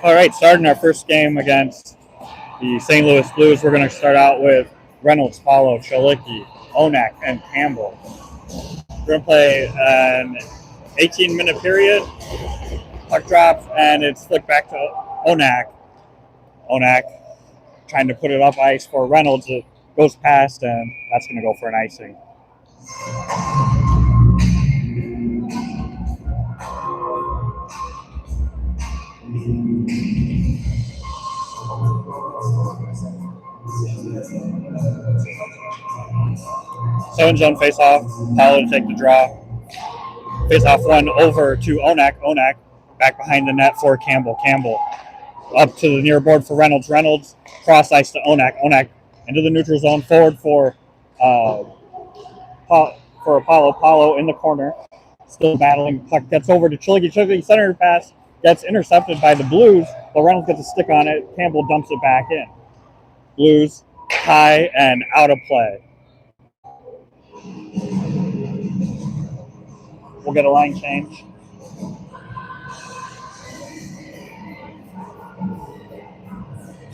All right, starting our first game against the St. Louis Blues, we're going to start out with Reynolds, Paulo, Chalicki, Onak, and Campbell. We're going to play an 18-minute period. Puck drops, and it's flicked back to Onak. Onak trying to put it up ice for Reynolds. It goes past, and that's going to go for an icing. Zone face-off. Paulo to take the draw. Face-off one over to Onak. Onak back behind the net for Campbell. Campbell up to the near board for Reynolds. Reynolds cross ice to Onak. Onak into the neutral zone. Forward for Apollo. Apollo in the corner. Still battling. Puck gets over to Chalicki. Chalicki center pass gets intercepted by the Blues, but Reynolds gets a stick on it. Campbell dumps it back in. Blues high and out of play. We'll get a line change.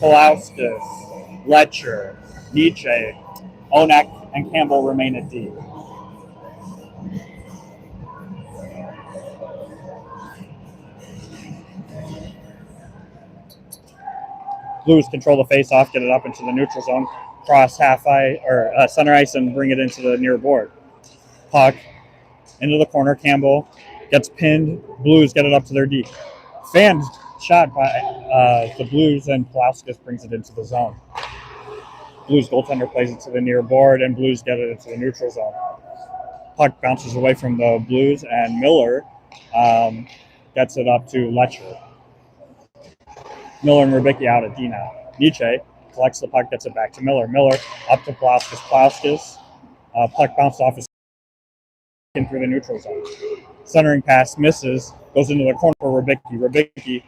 Polauskas, Letcher, Nietzsche, Onak, and Campbell remain at D. Blues control the face-off, get it up into the neutral zone, cross half ice or center ice, and bring it into the near board. Puck into the corner. Campbell gets pinned. Blues get it up to their D. Fanned shot by the Blues, and Polauskas brings it into the zone. Blues goaltender plays it to the near board, and Blues get it into the neutral zone. Puck bounces away from the Blues, and Miller gets it up to Letcher. Miller and Rybicki out at D now. Nietzsche collects the puck, gets it back to Miller. Miller up to Pulauskas. Pulauskas. Puck bounces off his in through the neutral zone. Centering pass misses, goes into the corner for Rybicki. Rybicki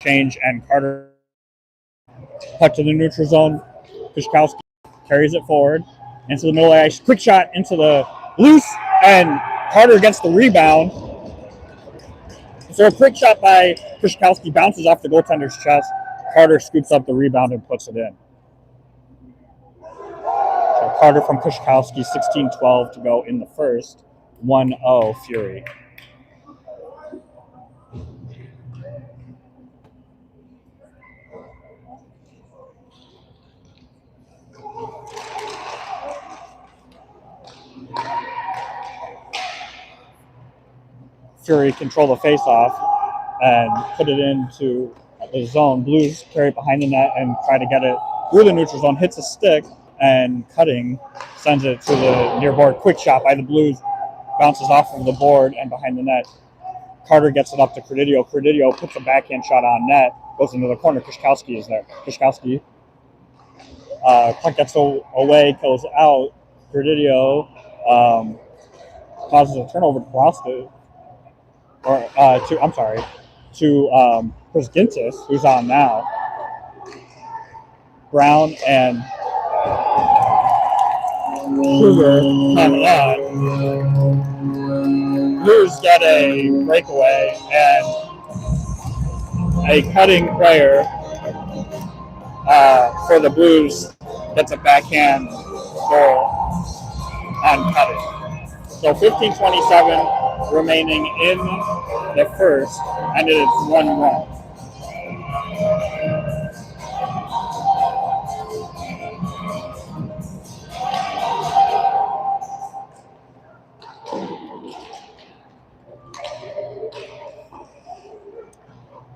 change, and Carter puck to the neutral zone. Kushkowski carries it forward into the middle of the ice. Quick shot into the loose, and Carter gets the rebound. So a quick shot by Kushkowski bounces off the goaltender's chest. Carter scoops up the rebound and puts it in. So Carter from Kushkowski, 16-12 to go in the first. 1-0 Fury. Fury control the face-off and put it into the zone. Blues carry it behind the net and try to get it through the neutral zone. Hits a stick, and Cutting sends it to the near board. Quick shot by the Blues. Bounces off of the board and behind the net. Carter gets it up to Credidio. Credidio puts a backhand shot on net. Goes into the corner. Kushkowski is there. Kushkowski. Puck gets away, goes out. Credidio causes a turnover to Pulauskas. To Chris Gintis, who's on now. Brown and Kruger coming on. Blues get a breakaway, and a Cutting player for the Blues gets a backhand goal on Cutting. So 15:27 remaining in the first, and it is 1-1.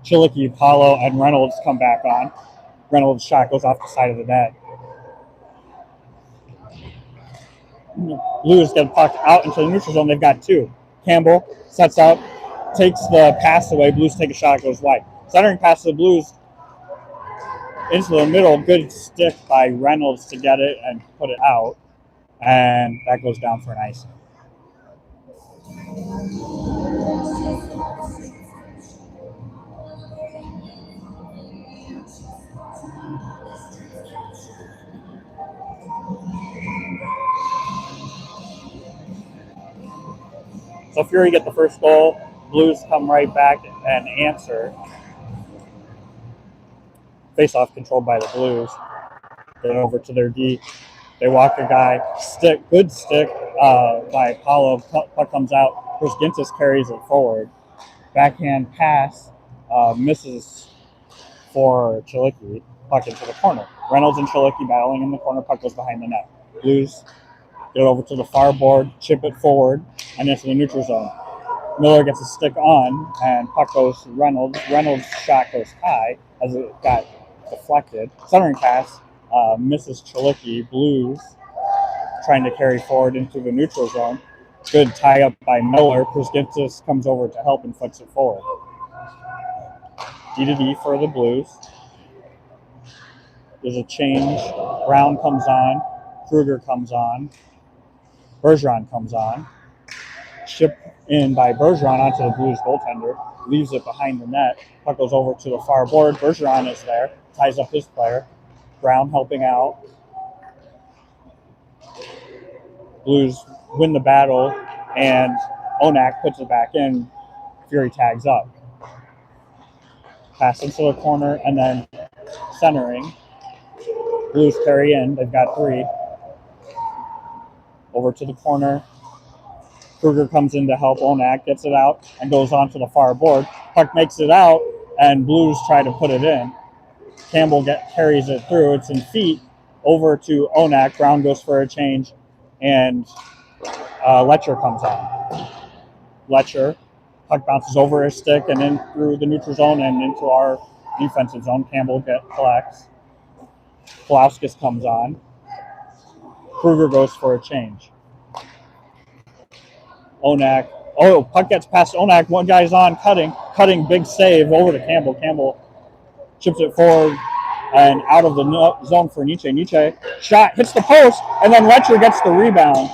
Chilicki, Paulo, and Reynolds come back on. Reynolds' shot goes off the side of the net. Blues get a puck out into the neutral zone. They've got two. Campbell sets out, takes the pass away. Blues take a shot, goes wide. Centering pass to the Blues into the middle. Good stick by Reynolds to get it and put it out. And that goes down for an icing. So Fury get the first goal. Blues come right back and answer. Face-off controlled by the Blues. Get over to their D. They walk a guy. Good stick by Paulo. Puck comes out. Chris Gintis carries it forward. Backhand pass misses for Chilicki. Puck into the corner. Reynolds and Chilicki battling in the corner. Puck goes behind the net. Blues get over to the far board, chip it forward, and into the neutral zone. Miller gets a stick on, and puck goes to Reynolds. Reynolds' shot goes high as it got deflected. Centering pass misses Chilicki. Blues trying to carry forward into the neutral zone. Good tie-up by Miller. Chris Gintis comes over to help and flicks it forward. D-to-D for the Blues. There's a change. Brown comes on. Kruger comes on. Bergeron comes on. Shipped in by Bergeron onto the Blues goaltender. Leaves it behind the net. Puck goes over to the far board. Bergeron is there. Ties up his player. Brown helping out. Blues win the battle, and Onak puts it back in. Fury tags up. Pass into the corner, and then centering. Blues carry in. They've got three. Over to the corner. Kruger comes in to help. Onak gets it out and goes on to the far board. Puck makes it out, and Blues try to put it in. Campbell carries it through. It's in feet. Over to Onak. Brown goes for a change, and Letcher comes on. Letcher. Puck bounces over his stick and in through the neutral zone and into our defensive zone. Campbell collects. Pulauskas comes on. Kruger goes for a change. Onak. Oh, puck gets past Onak. One guy's on cutting, big save over to Campbell. Campbell chips it forward and out of the zone for Nietzsche. Nietzsche shot, hits the post, and then Letcher gets the rebound.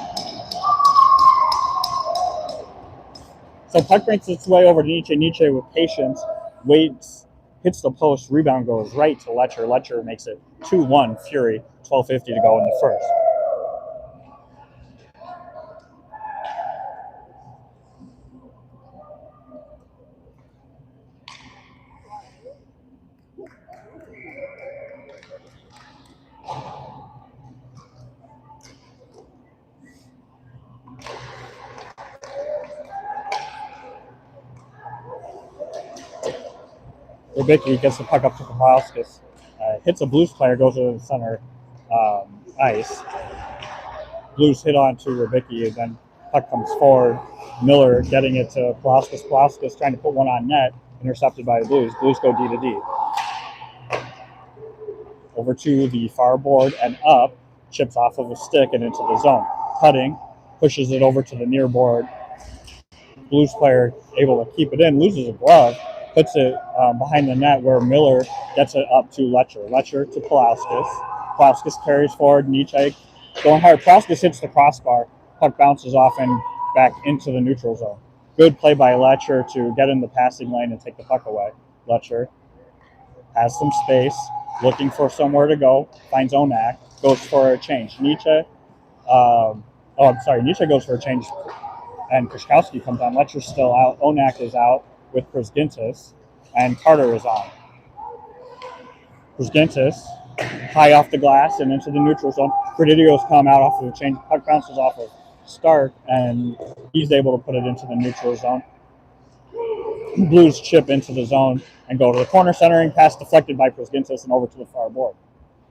So puck makes its way over to Nietzsche. Nietzsche with patience waits, hits the post, rebound goes right to Letcher. Letcher makes it 2-1 Fury, 12:50 to go in the first. Rybicki gets the puck up to Kapowskis. Hits a Blues player, goes to the center ice. Blues hit on to Rybicki, and then puck comes forward. Miller getting it to Kapowskis. Kapowskis trying to put one on net, intercepted by the Blues. Blues go D to D. Over to the far board and up, chips off of a stick and into the zone. Cutting, pushes it over to the near board. Blues player able to keep it in, loses a glove, puts it behind the net where Miller gets it up to Letcher. Letcher to Pulaskis. Pulaskis carries forward. Nietzsche going hard. Pulaskis hits the crossbar. Puck bounces off and back into the neutral zone. Good play by Letcher to get in the passing lane and take the puck away. Letcher has some space, looking for somewhere to go. Finds Onak. Goes for a change. Nietzsche. Nietzsche goes for a change. And Krzyzkowski comes on. Letcher's still out. Onak is out with Prusgintis. And Carter is on. Prusgintis, high off the glass and into the neutral zone. Credidio's come out off of the change. Puck bounces off of Stark, and he's able to put it into the neutral zone. Blues chip into the zone and go to the corner, centering pass deflected by Prusgintis and over to the far board.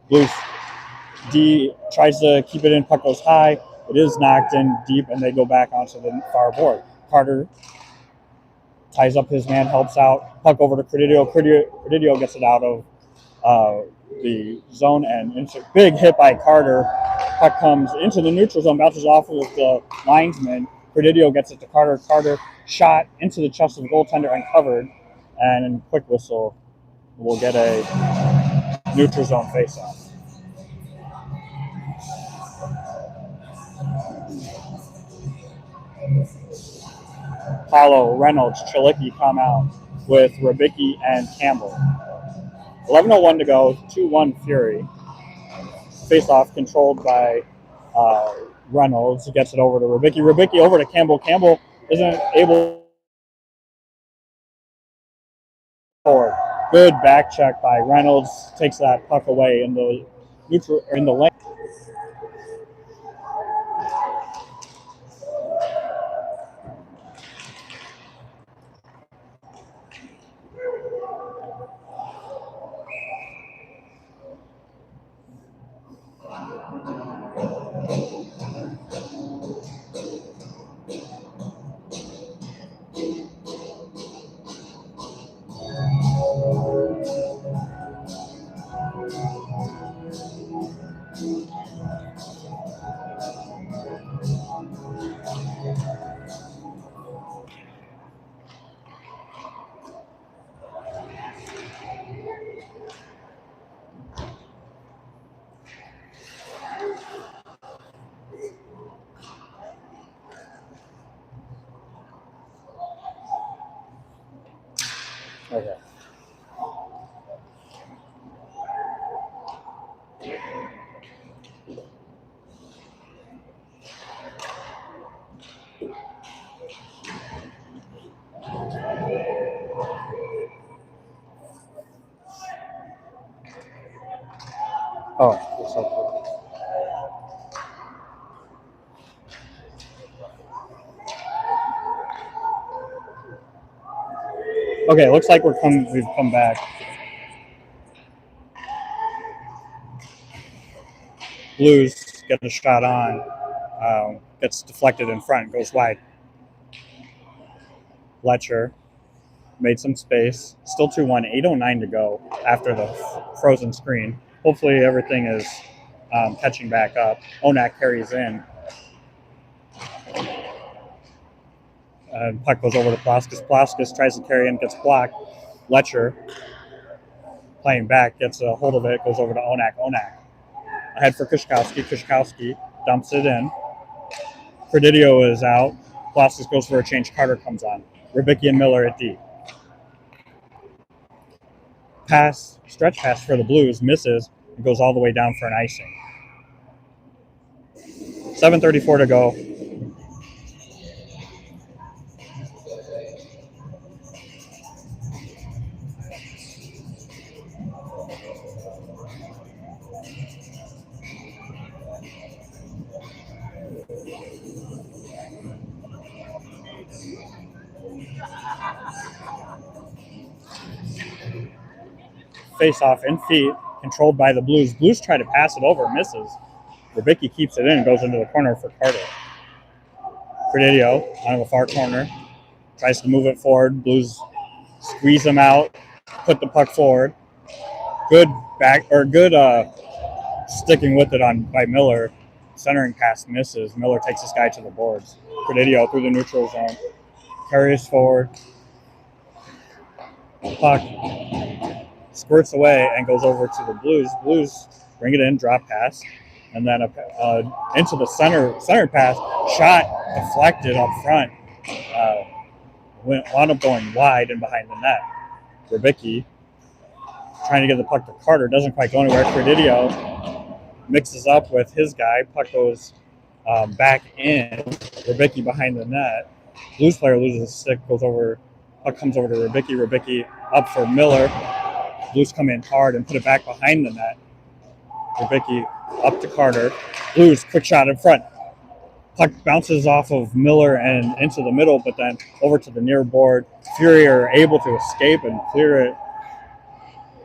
Blues D tries to keep it in. Puck goes high. It is knocked in deep, and they go back onto the far board. Carter ties up his man, helps out. Puck over to Credidio. Credidio gets it out of the zone, and it's a big hit by Carter. Puck comes into the neutral zone, bounces off of the linesman. Credidio gets it to Carter. Carter shot into the chest of the goaltender and covered, and quick whistle will get a neutral zone faceoff. Paulo, Reynolds, Chilicki come out with Rybicki and Campbell. 11:01 to go, 2-1 Fury. Face-off controlled by Reynolds. He gets it over to Rybicki. Rybicki over to Campbell. Campbell isn't able forward. Good back check by Reynolds. Takes that puck away in the neutral in the lane. Okay. Oh, it's okay. Okay, looks like we've come back. Blues get a shot on, gets deflected in front, goes wide. Letcher made some space. Still 2-1, 8:09 to go after the frozen screen. Hopefully everything is catching back up. Onak carries in. And puck goes over to Plaskus. Plaskus tries to carry in, gets blocked. Letcher playing back, gets a hold of it, goes over to Onak. Onak ahead for Kushkowski. Kushkowski dumps it in. Predidio is out. Plaskus goes for a change. Carter comes on. Rybicki and Miller at D. Pass, stretch pass for the Blues, misses, and goes all the way down for an icing. 7:34 to go. Face off in feet, controlled by the Blues. Blues try to pass it over, misses. Rybicki keeps it in and goes into the corner for Carter. Predidio on the far corner, tries to move it forward. Blues squeeze him out, put the puck forward. Good sticking with it on by Miller. Centering pass misses. Miller takes this guy to the boards. Predidio through the neutral zone, carries forward. Puck squirts away and goes over to the Blues. Blues bring it in, drop pass, and then into the center pass. Shot deflected up front. Wound up going wide and behind the net. Rybicki trying to get the puck to Carter, doesn't quite go anywhere. Predidio mixes up with his guy. Puck goes back in. Rybicki behind the net. Blues player loses a stick, goes over. Puck comes over to Rybicki. Rybicki up for Miller. Blues come in hard and put it back behind the net. Rybicki up to Carter. Blues quick shot in front. Puck bounces off of Miller and into the middle, but then over to the near board. Fury are able to escape and clear it,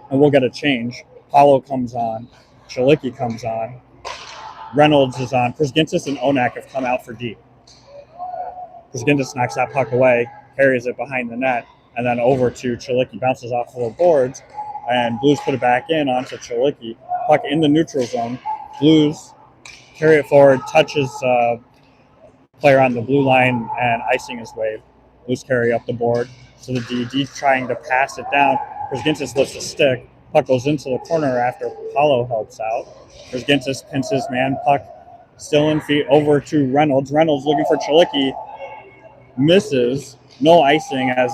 and we'll get a change. Paulo comes on. Chalicki comes on. Reynolds is on. Prisgintis and Onak have come out for D. Prisgintis knocks that puck away, carries it behind the net, and then over to Chalicki. Bounces off the boards, and Blues put it back in onto Chalicki. Puck in the neutral zone. Blues carry it forward, touches player on the blue line, and icing is waved. Blues carry up the board to the D. D trying to pass it down. Prisgintis lifts a stick. Puck goes into the corner after Paulo helps out. Prisgintis pins his man. Puck still in feet over to Reynolds. Reynolds looking for Chalicki. Misses. No icing as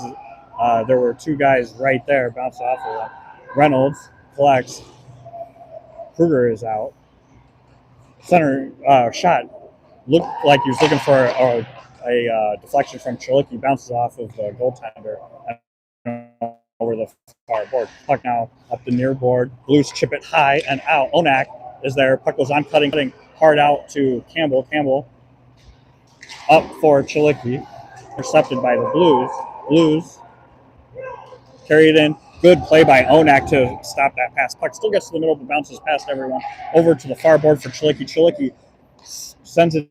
there were two guys right there. Bounced off of them. Reynolds collects. Kruger is out. Center shot. Looked like he was looking for a deflection from Chalicki. Bounces off of the goaltender and over the far board. Puck now up the near board. Blues chip it high and out. Onak is there. Puck goes on cutting hard out to Campbell. Campbell up for Chalicki. Intercepted by the Blues. Blues carry it in. Good play by Onak to stop that pass. Puck still gets to the middle, but bounces past everyone. Over to the far board for Chalicki. Chalicki sends it.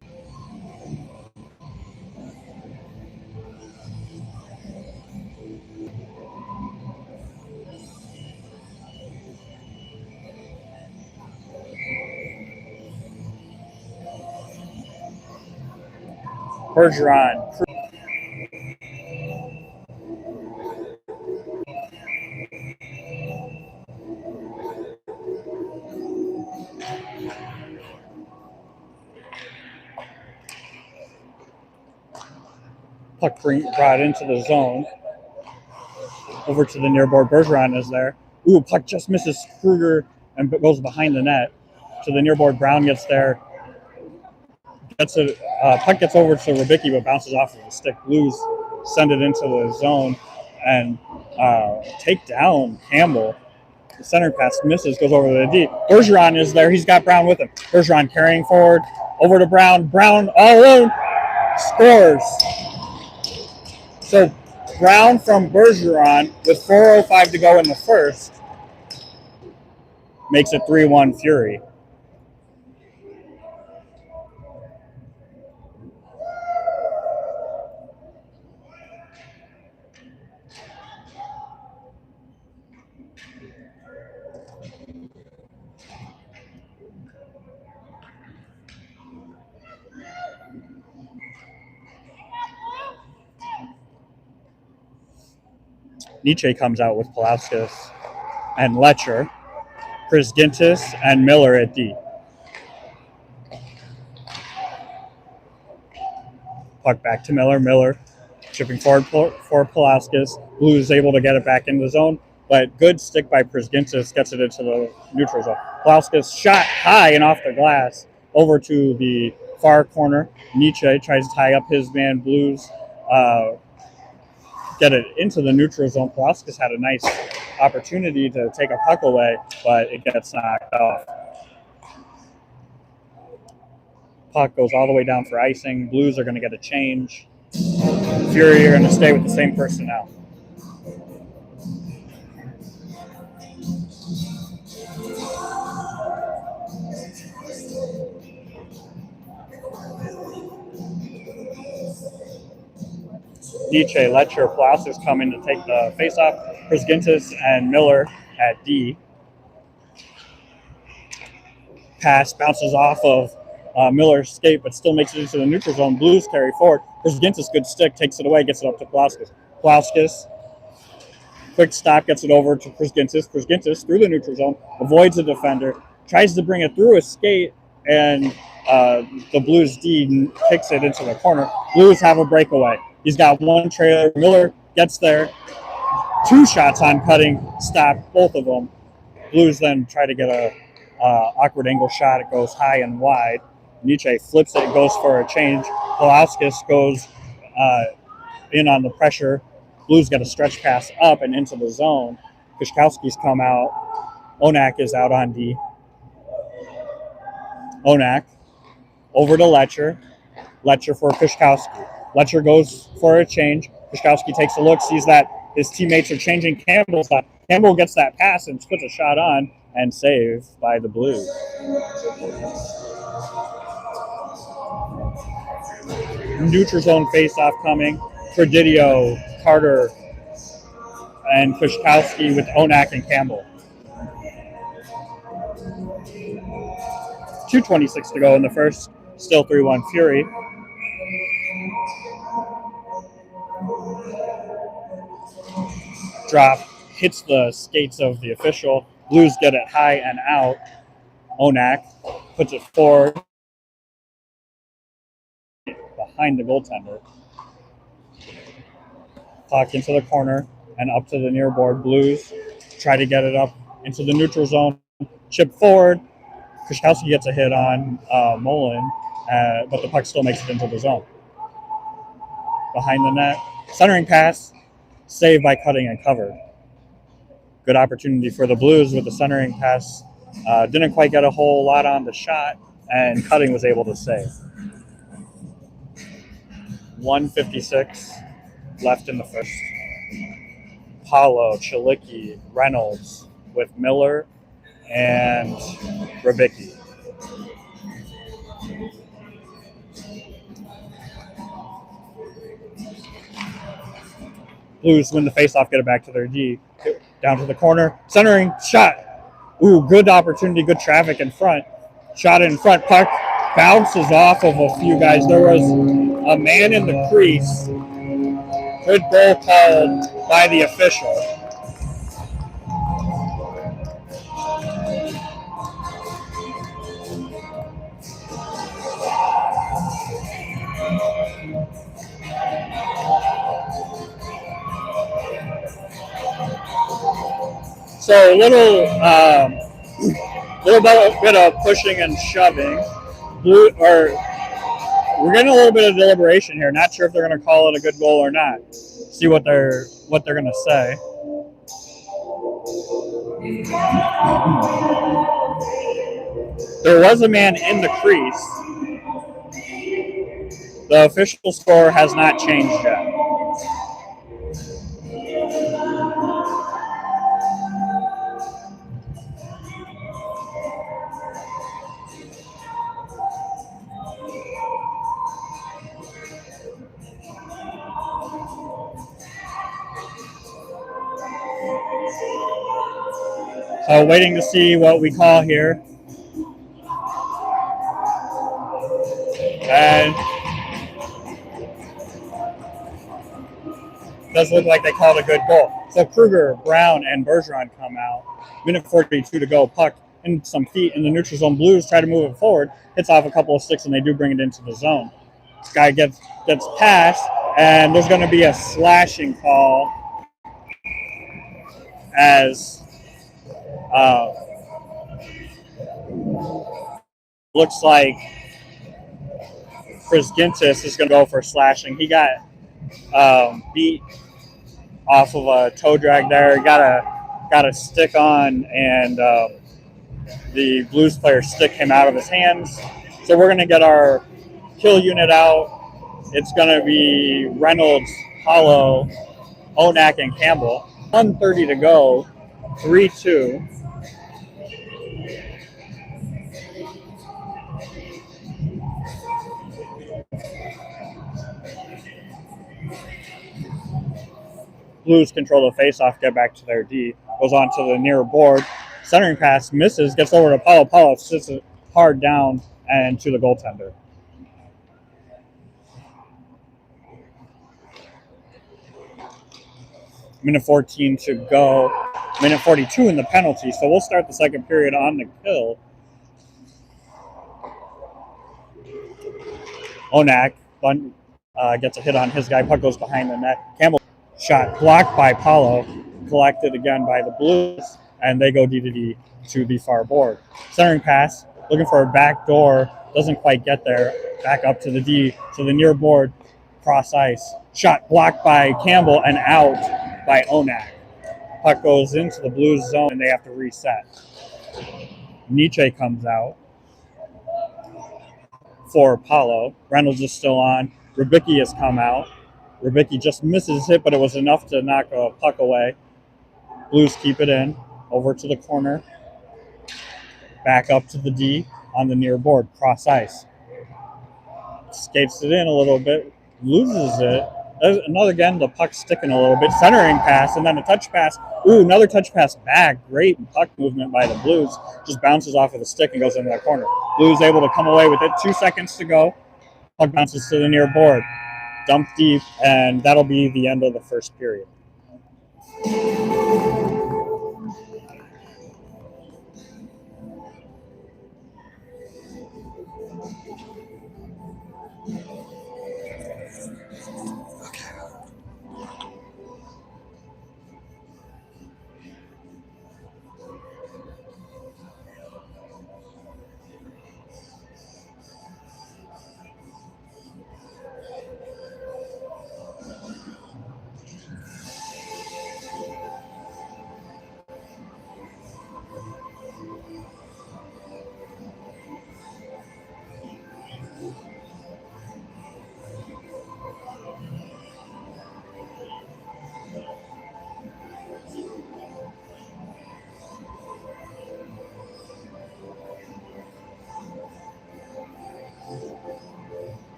Bergeron. Puck brought into the zone. Over to the near board. Bergeron is there. Ooh, puck just misses Kruger and goes behind the net. To the near board. Brown gets there. Puck gets over to Rybicki, but bounces off of the stick. Blues send it into the zone and take down Campbell. The center pass misses, goes over to the D. Bergeron is there. He's got Brown with him. Bergeron carrying forward. Over to Brown. Brown all alone. Scores. So Brown from Bergeron with 4:05 to go in the first makes it 3-1 Fury. Nietzsche comes out with Pulauskas and Letcher, Prisgintis and Miller at D. Puck back to Miller. Miller chipping forward for Pulauskas. Blues able to get it back in the zone, but good stick by Prisgintis gets it into the neutral zone. Pulauskas shot high and off the glass over to the far corner. Nietzsche tries to tie up his man. Blues get it into the neutral zone. Pulauskas had a nice opportunity to take a puck away, but it gets knocked off. Puck goes all the way down for icing. Blues are going to get a change. Fury are going to stay with the same personnel. Nietzsche, Letcher, Pulauskas come in to take the faceoff. Prisgintis and Miller at D. Pass bounces off of Miller's skate, but still makes it into the neutral zone. Blues carry forward. Prisgintis, good stick, takes it away, gets it up to Pulauskas. Pulauskas, quick stop, gets it over to Prisgintis. Prisgintis through the neutral zone, avoids the defender, tries to bring it through his skate, and the Blues D kicks it into the corner. Blues have a breakaway. He's got one trailer. Miller gets there. 2 shots on cutting, stop both of them. Blues then try to get a awkward angle shot. It goes high and wide. Nietzsche flips it, goes for a change. Pulauskas goes in on the pressure. Blues get a stretch pass up and into the zone. Piszkowski's come out. Onak is out on D. Onak over to Letcher. Letcher for Piszkowski. Letcher goes for a change. Piszkowski takes a look, sees that his teammates are changing Campbell's shot. Campbell gets that pass and puts a shot on and saved by the Blues. Neutral zone face-off coming. Presidio, Carter, and Piszkowski with Onak and Campbell. 2:26 to go in the first. Still 3-1 Fury. Drop hits the skates of the official. Blues get it high and out. Onak puts it forward behind the goaltender. Puck into the corner and up to the near board. Blues try to get it up into the neutral zone. Chip forward. Piszkowski gets a hit on Mullen, but the puck still makes it into the zone. Behind the net. Centering pass. Saved by Cutting and covered. Good opportunity for the Blues with the centering pass. Didn't quite get a whole lot on the shot, and Cutting was able to save. 1:56 left in the first. Paulo, Chalicki, Reynolds with Miller and Ribicki. Blues win the faceoff, get it back to their D. Down to the corner. Centering shot. Ooh, good opportunity, good traffic in front. Shot in front. Puck bounces off of a few guys. There was a man in the crease. Good goal called by the official. So a little bit of pushing and shoving. We're getting a little bit of deliberation here. Not sure if they're going to call it a good goal or not. See what they're going to say. There was a man in the crease. The official score has not changed yet. So waiting to see what we call here. And it does look like they called a good goal. So Kruger, Brown, and Bergeron come out. Minute 42 to go. Puck and some feet in the neutral zone. Blues try to move it forward. Hits off a couple of sticks, and they do bring it into the zone. This guy gets passed, and there's going to be a slashing call as looks like Chris Gintis is going to go for slashing. He got beat off of a toe drag there. He got a stick on, and the Blues player's stick came out of his hands. So we're going to get our kill unit out. It's going to be Reynolds, Hollow, Onak, and Campbell. 1:30 to go. 3-2. Blues control the face-off, get back to their D. Goes on to the near board. Centering pass misses, gets over to Paulo. Paulo sits it hard down and to the goaltender. Minute 14 to go. Minute 42 in the penalty. So we'll start the second period on the kill. Onak gets a hit on his guy. Puck goes behind the net. Campbell shot blocked by Paulo. Collected again by the Blues. And they go D to the far board. Centering pass. Looking for a back door. Doesn't quite get there. Back up to the D. To the near board. Cross ice. Shot blocked by Campbell and out by Onak. Puck goes into the Blues zone and they have to reset. Nietzsche comes out for Paulo. Reynolds is still on. Rybicki has come out. Rybicki just misses hit, but it was enough to knock a puck away. Blues keep it in. Over to the corner. Back up to the D on the near board. Cross ice. Skates it in a little bit. Loses it. Again, the puck sticking a little bit. Centering pass, and then a touch pass. Ooh, another touch pass back. Great puck movement by the Blues. Just bounces off of the stick and goes into that corner. Blues able to come away with it. 2 seconds to go. Puck bounces to the near board. Dump deep, and that'll be the end of the first period.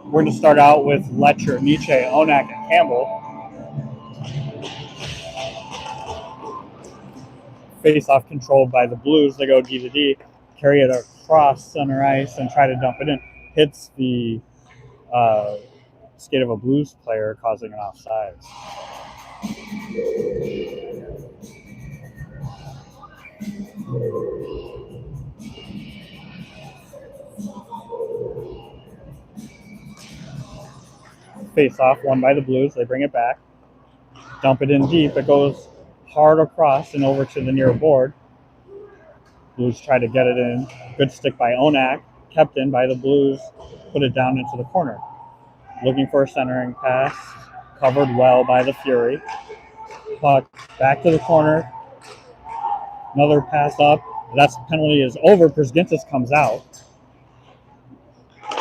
We're going to start out with Letcher, Nietzsche, Onak, and Campbell. Face-off controlled by the Blues. They go D to D, carry it across center ice and try to dump it in. Hits the skate of a Blues player, causing an offsides. Face off, won by the Blues. They bring it back, dump it in deep. It goes hard across and over to the near board. Blues try to get it in. Good stick by Onak, kept in by the Blues. Put it down into the corner. Looking for a centering pass, covered well by the Fury. Puck back to the corner. Another pass up. That penalty is over. Przgintis comes out.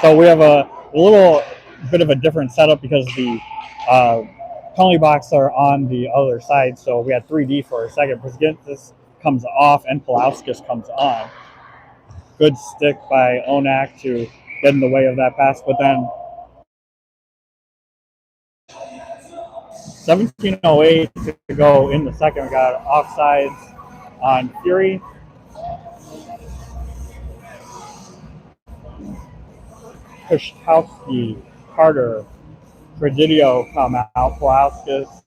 So we have a little bit of a different setup because the penalty box are on the other side. So we had 3D for a second. Przgintis comes off and Pulauskas comes on. Good stick by Onak to get in the way of that pass, but then 17:08 to go in the second. We got offsides on Fury. Kushkowski, Carter, Predidio come out. Pulauskas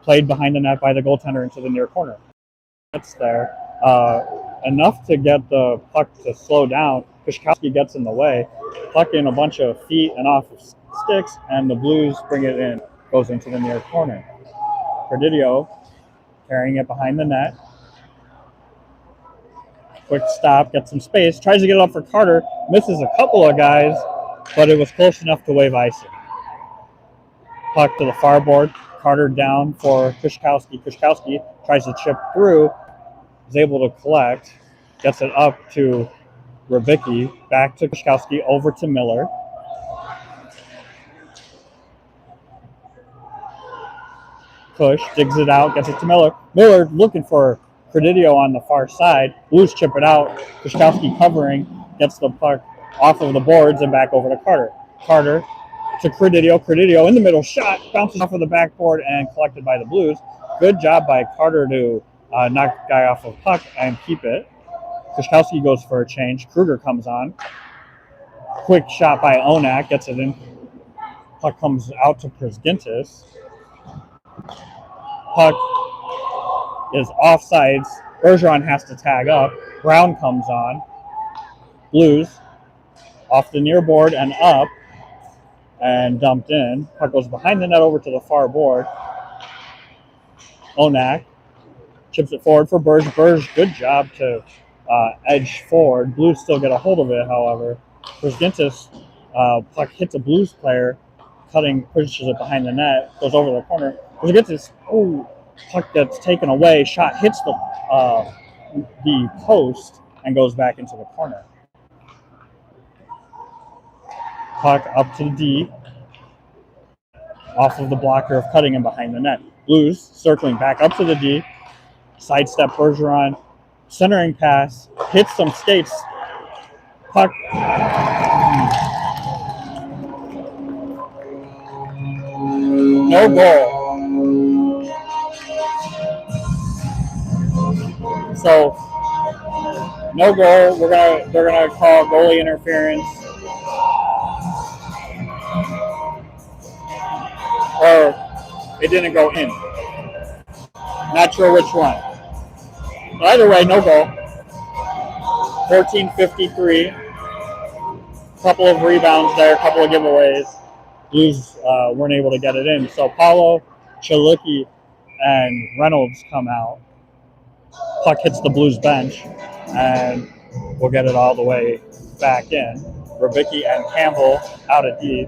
played behind the net by the goaltender into the near corner. That's there. Enough to get the puck to slow down. Kushkowski gets in the way. Puck in a bunch of feet and off of sticks, and the Blues bring it in. Goes into the near corner. Predidio carrying it behind the net. Quick stop, gets some space. Tries to get it up for Carter. Misses a couple of guys, but it was close enough to wave icing. Puck to the far board. Carter down for Kushkowski. Kushkowski tries to chip through. Is able to collect. Gets it up to Rybicki. Back to Kushkowski. Over to Miller. Push. Digs it out. Gets it to Miller. Miller looking for Predidio on the far side. Blues chip it out. Kushkowski covering. Gets the puck off of the boards and back over to Carter. Carter to Predidio. Predidio in the middle. Shot. Bounces off of the backboard and collected by the Blues. Good job by Carter to knock the guy off of puck and keep it. Kushkowski goes for a change. Kruger comes on. Quick shot by Onak. Gets it in. Puck comes out to Przgintis. Puck is offsides. Bergeron has to tag up. Brown comes on. Blues off the near board and up and dumped in. Puck goes behind the net over to the far board. Onak chips it forward for Burge. Burge, good job to edge forward. Blues still get a hold of it, however. Przgintis puck hits a Blues player, pushes it behind the net, goes over the corner. Przgintis, puck gets taken away. Shot hits the post and goes back into the corner. Puck up to the D, off of the blocker of Cuttingham behind the net. Blues circling back up to the D. Sidestep Bergeron. Centering pass. Hits some skates. Puck. No goal. So, no goal. They're gonna call goalie interference. Or it didn't go in. Not sure which one. But either way, no goal. 14:53. Couple of rebounds there, couple of giveaways. Blues weren't able to get it in. So Paulo, Chalicki, and Reynolds come out. Puck hits the Blues bench, and we'll get it all the way back in. Rybicki and Campbell out at D.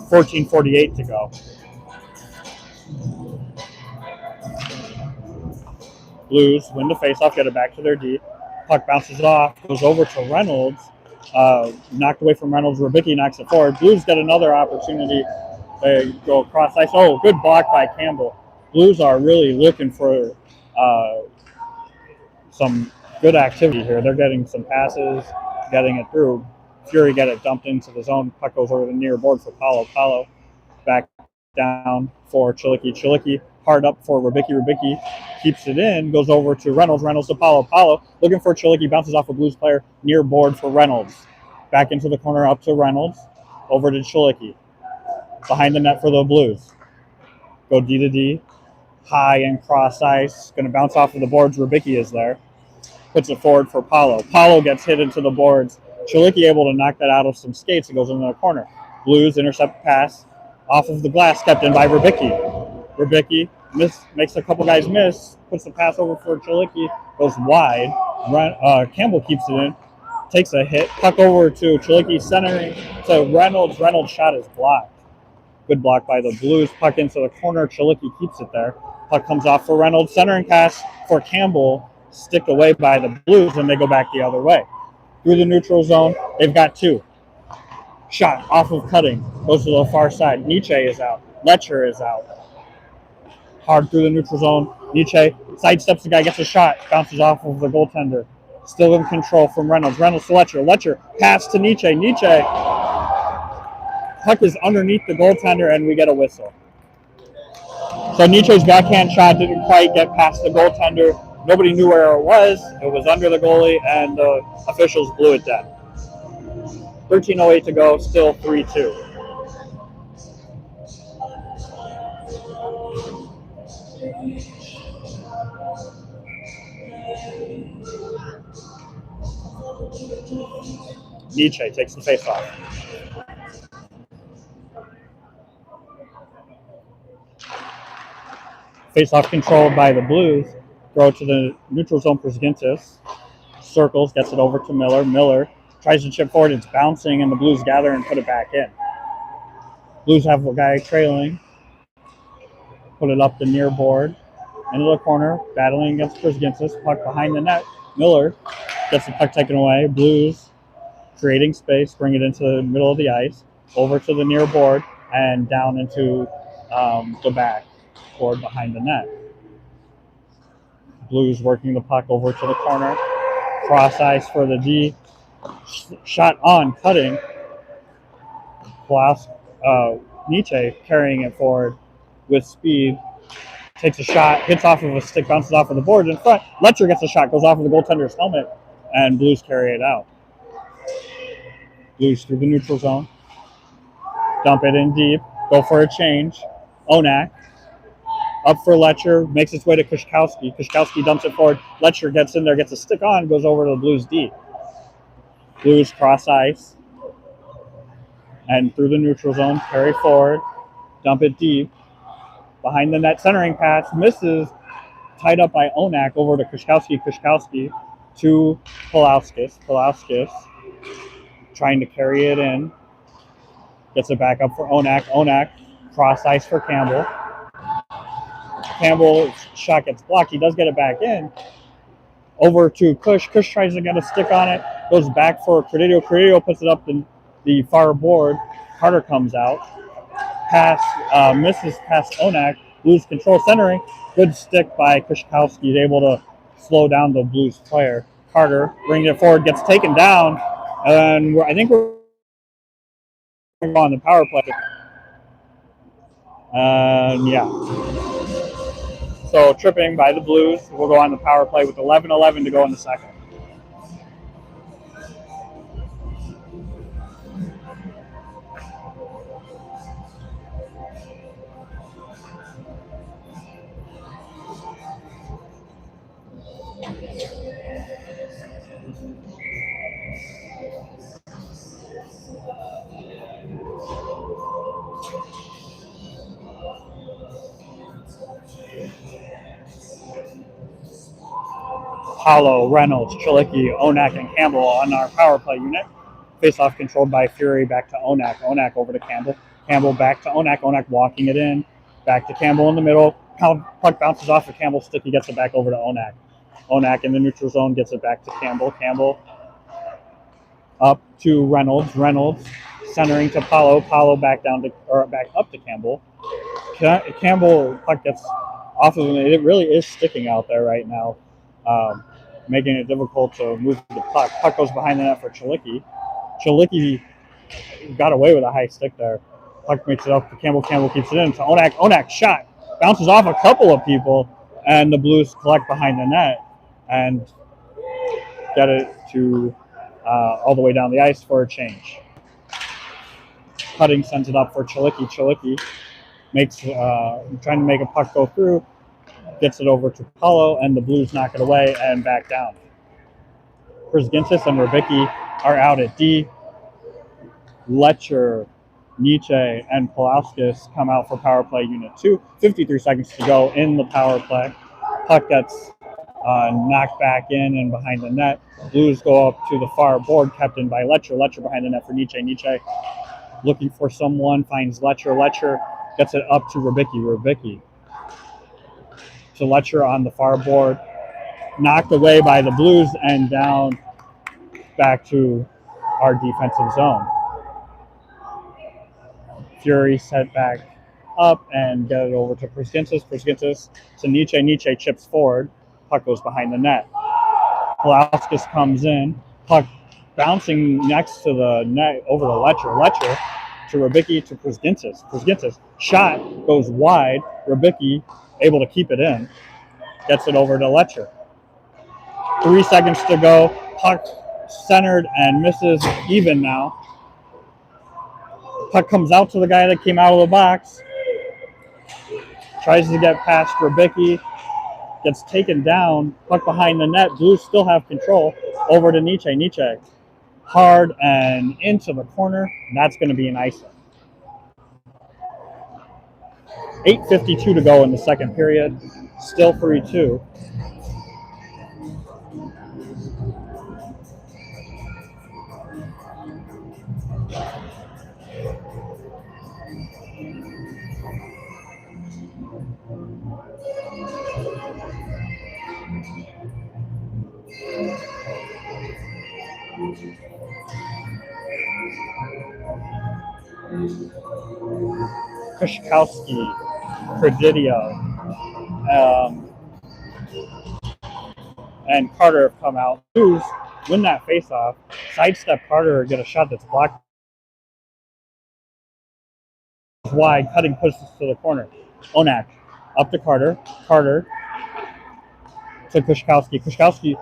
14:48 to go. Blues win the faceoff, get it back to their D. Puck bounces off, goes over to Reynolds. Knocked away from Reynolds. Rybicki knocks it forward. Blues get another opportunity. They go across ice. Oh, good block by Campbell. Blues are really looking for some good activity here. They're getting some passes, getting it through. Fury get it dumped into the zone. Puck goes over the near board for Paulo. Paulo back down for Chalicki. Chalicki Hard up for Rubicki. Rubicki keeps it in, goes over to Reynolds. Reynolds to Paulo. Paulo looking for Chilicki, bounces off a Blues player near board for Reynolds. Back into the corner, up to Reynolds. Over to Chilicki. Behind the net for the Blues. Go D to D. High and cross ice. Going to bounce off of the boards. Rubicki is there. Puts it forward for Paulo. Paulo gets hit into the boards. Chilicki able to knock that out of some skates. It goes into the corner. Blues intercept pass off of the glass, kept in by Rubicki. Rubicki makes a couple guys miss. Puts the pass over for Chilicki. Goes wide. Campbell keeps it in. Takes a hit. Puck over to Chilicki, centering to Reynolds. Reynolds' shot is blocked. Good block by the Blues. Puck into the corner. Chilicki keeps it there. Puck comes off for Reynolds. Centering pass for Campbell. Sticked away by the Blues, and they go back the other way. Through the neutral zone, they've got two. Shot off of cutting. Goes to the far side. Nietzsche is out. Letcher is out. Hard through the neutral zone. Nietzsche sidesteps the guy, gets a shot. Bounces off of the goaltender. Still in control from Reynolds. Reynolds to Letcher. Letcher pass to Nietzsche. Nietzsche. Puck is underneath the goaltender, and we get a whistle. So Nietzsche's backhand shot didn't quite get past the goaltender. Nobody knew where it was. It was under the goalie, and the officials blew it dead. 13:08 to go, still 3-2. Nietzsche takes the face-off. Face-off controlled by the Blues. Throw to the neutral zone for Zgintis. Circles, gets it over to Miller. Miller tries to chip forward. It's bouncing, and the Blues gather and put it back in. Blues have a guy trailing. Put it up the near board. Into the corner, battling against Zgintis. Puck behind the net. Miller gets the puck taken away. Blues creating space, bring it into the middle of the ice. Over to the near board, and down into the back board behind the net. Blues working the puck over to the corner. Cross ice for the D. Shot on, cutting. Nietzsche carrying it forward with speed. Takes a shot, hits off of a stick, bounces off of the boards in front. Letcher gets a shot, goes off of the goaltender's helmet, and Blues carry it out. Blues through the neutral zone. Dump it in deep. Go for a change. Onak. Up for Letcher, makes its way to Kushkowski. Kushkowski dumps it forward. Letcher gets in there, gets a stick on, goes over to the Blues D. Blues cross ice. And through the neutral zone, carry forward. Dump it deep. Behind the net, centering pass. Misses. Tied up by Onak over to Kushkowski. Kushkowski to Pulauskas. Pulauskas trying to carry it in. Gets it back up for Onak. Onak cross ice for Campbell. Campbell's shot gets blocked. He does get it back in. Over to Kush. Kush tries to get a stick on it. Goes back for Credidio. Credidio puts it up the far board. Carter comes out. Pass misses past Onak. Blues control centering. Good stick by Kushkowski. He's able to slow down the Blues player. Carter bringing it forward. Gets taken down. And I think we're on the power play. Yeah. So tripping by the Blues. We'll go on the power play with 11:11 to go in the second. Paulo, Reynolds, Chilicki, Onak, and Campbell on our power play unit. Face-off controlled by Fury, back to Onak. Onak over to Campbell. Campbell back to Onak. Onak walking it in. Back to Campbell in the middle. Puck bounces off of Campbell's stick. He gets it back over to Onak. Onak in the neutral zone gets it back to Campbell. Campbell up to Reynolds. Reynolds centering to Paulo. Paulo back up to Campbell. Campbell puck gets off of him. It really is sticking out there right now. Making it difficult to move the puck. Puck goes behind the net for Chilicki. Chilicki got away with a high stick there. Puck makes it up for Campbell. Campbell keeps it in. So Onak shot. bounces off a couple of people, and the Blues collect behind the net and get it to all the way down the ice for a change. Cutting sends it up for Chalicki. Chalicki makes trying to make a puck go through, gets it over to Paulo, and the Blues knock it away and back down. Przgintis and Rybicki are out at D. Letcher, Nietzsche, and Pulauskas come out for power play unit 2. 53 seconds to go in the power play. Puck gets knocked back in and behind the net. Blues go up to the far board, kept in by Letcher. Letcher behind the net for Nietzsche. Nietzsche looking for someone, finds Letcher. Letcher gets it up to Rybicki. Rybicki to Letcher on the far board. Knocked away by the Blues and down back to our defensive zone. Fury set back up and get it over to Przgintis. Przgintis to Nietzsche. Nietzsche chips forward. Puck goes behind the net. Pulauskas comes in. Puck bouncing next to the net over to Letcher. Letcher to Rybicki to Przgintis. Przgintis shot goes wide. Rybicki able to keep it in. Gets it over to Letcher. 3 seconds to go. Puck centered and misses even now. Puck comes out to the guy that came out of the box. Tries to get past Rybicki. Gets taken down. Puck behind the net. Blues still have control. Over to Nietzsche. Nietzsche hard and into the corner. And that's going to be an icing. 8:52 to go in the second period. Still 3-2. Kushkowski, Presidio, and Carter have come out. Blues win that faceoff, sidestep Carter, get a shot that's blocked wide, cutting pushes to the corner. Onak up to Carter. Carter to Kushkowski. Kushkowski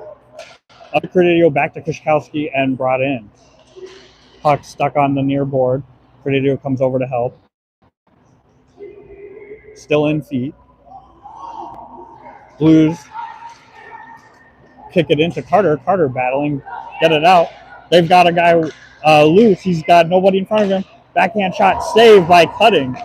up to Presidio, back to Kushkowski, and brought in. Puck stuck on the near board. Presidio comes over to help. Still in feet. Blues kick it into Carter. Carter battling, get it out. They've got a guy loose. He's got nobody in front of him. Backhand shot saved by Cutting.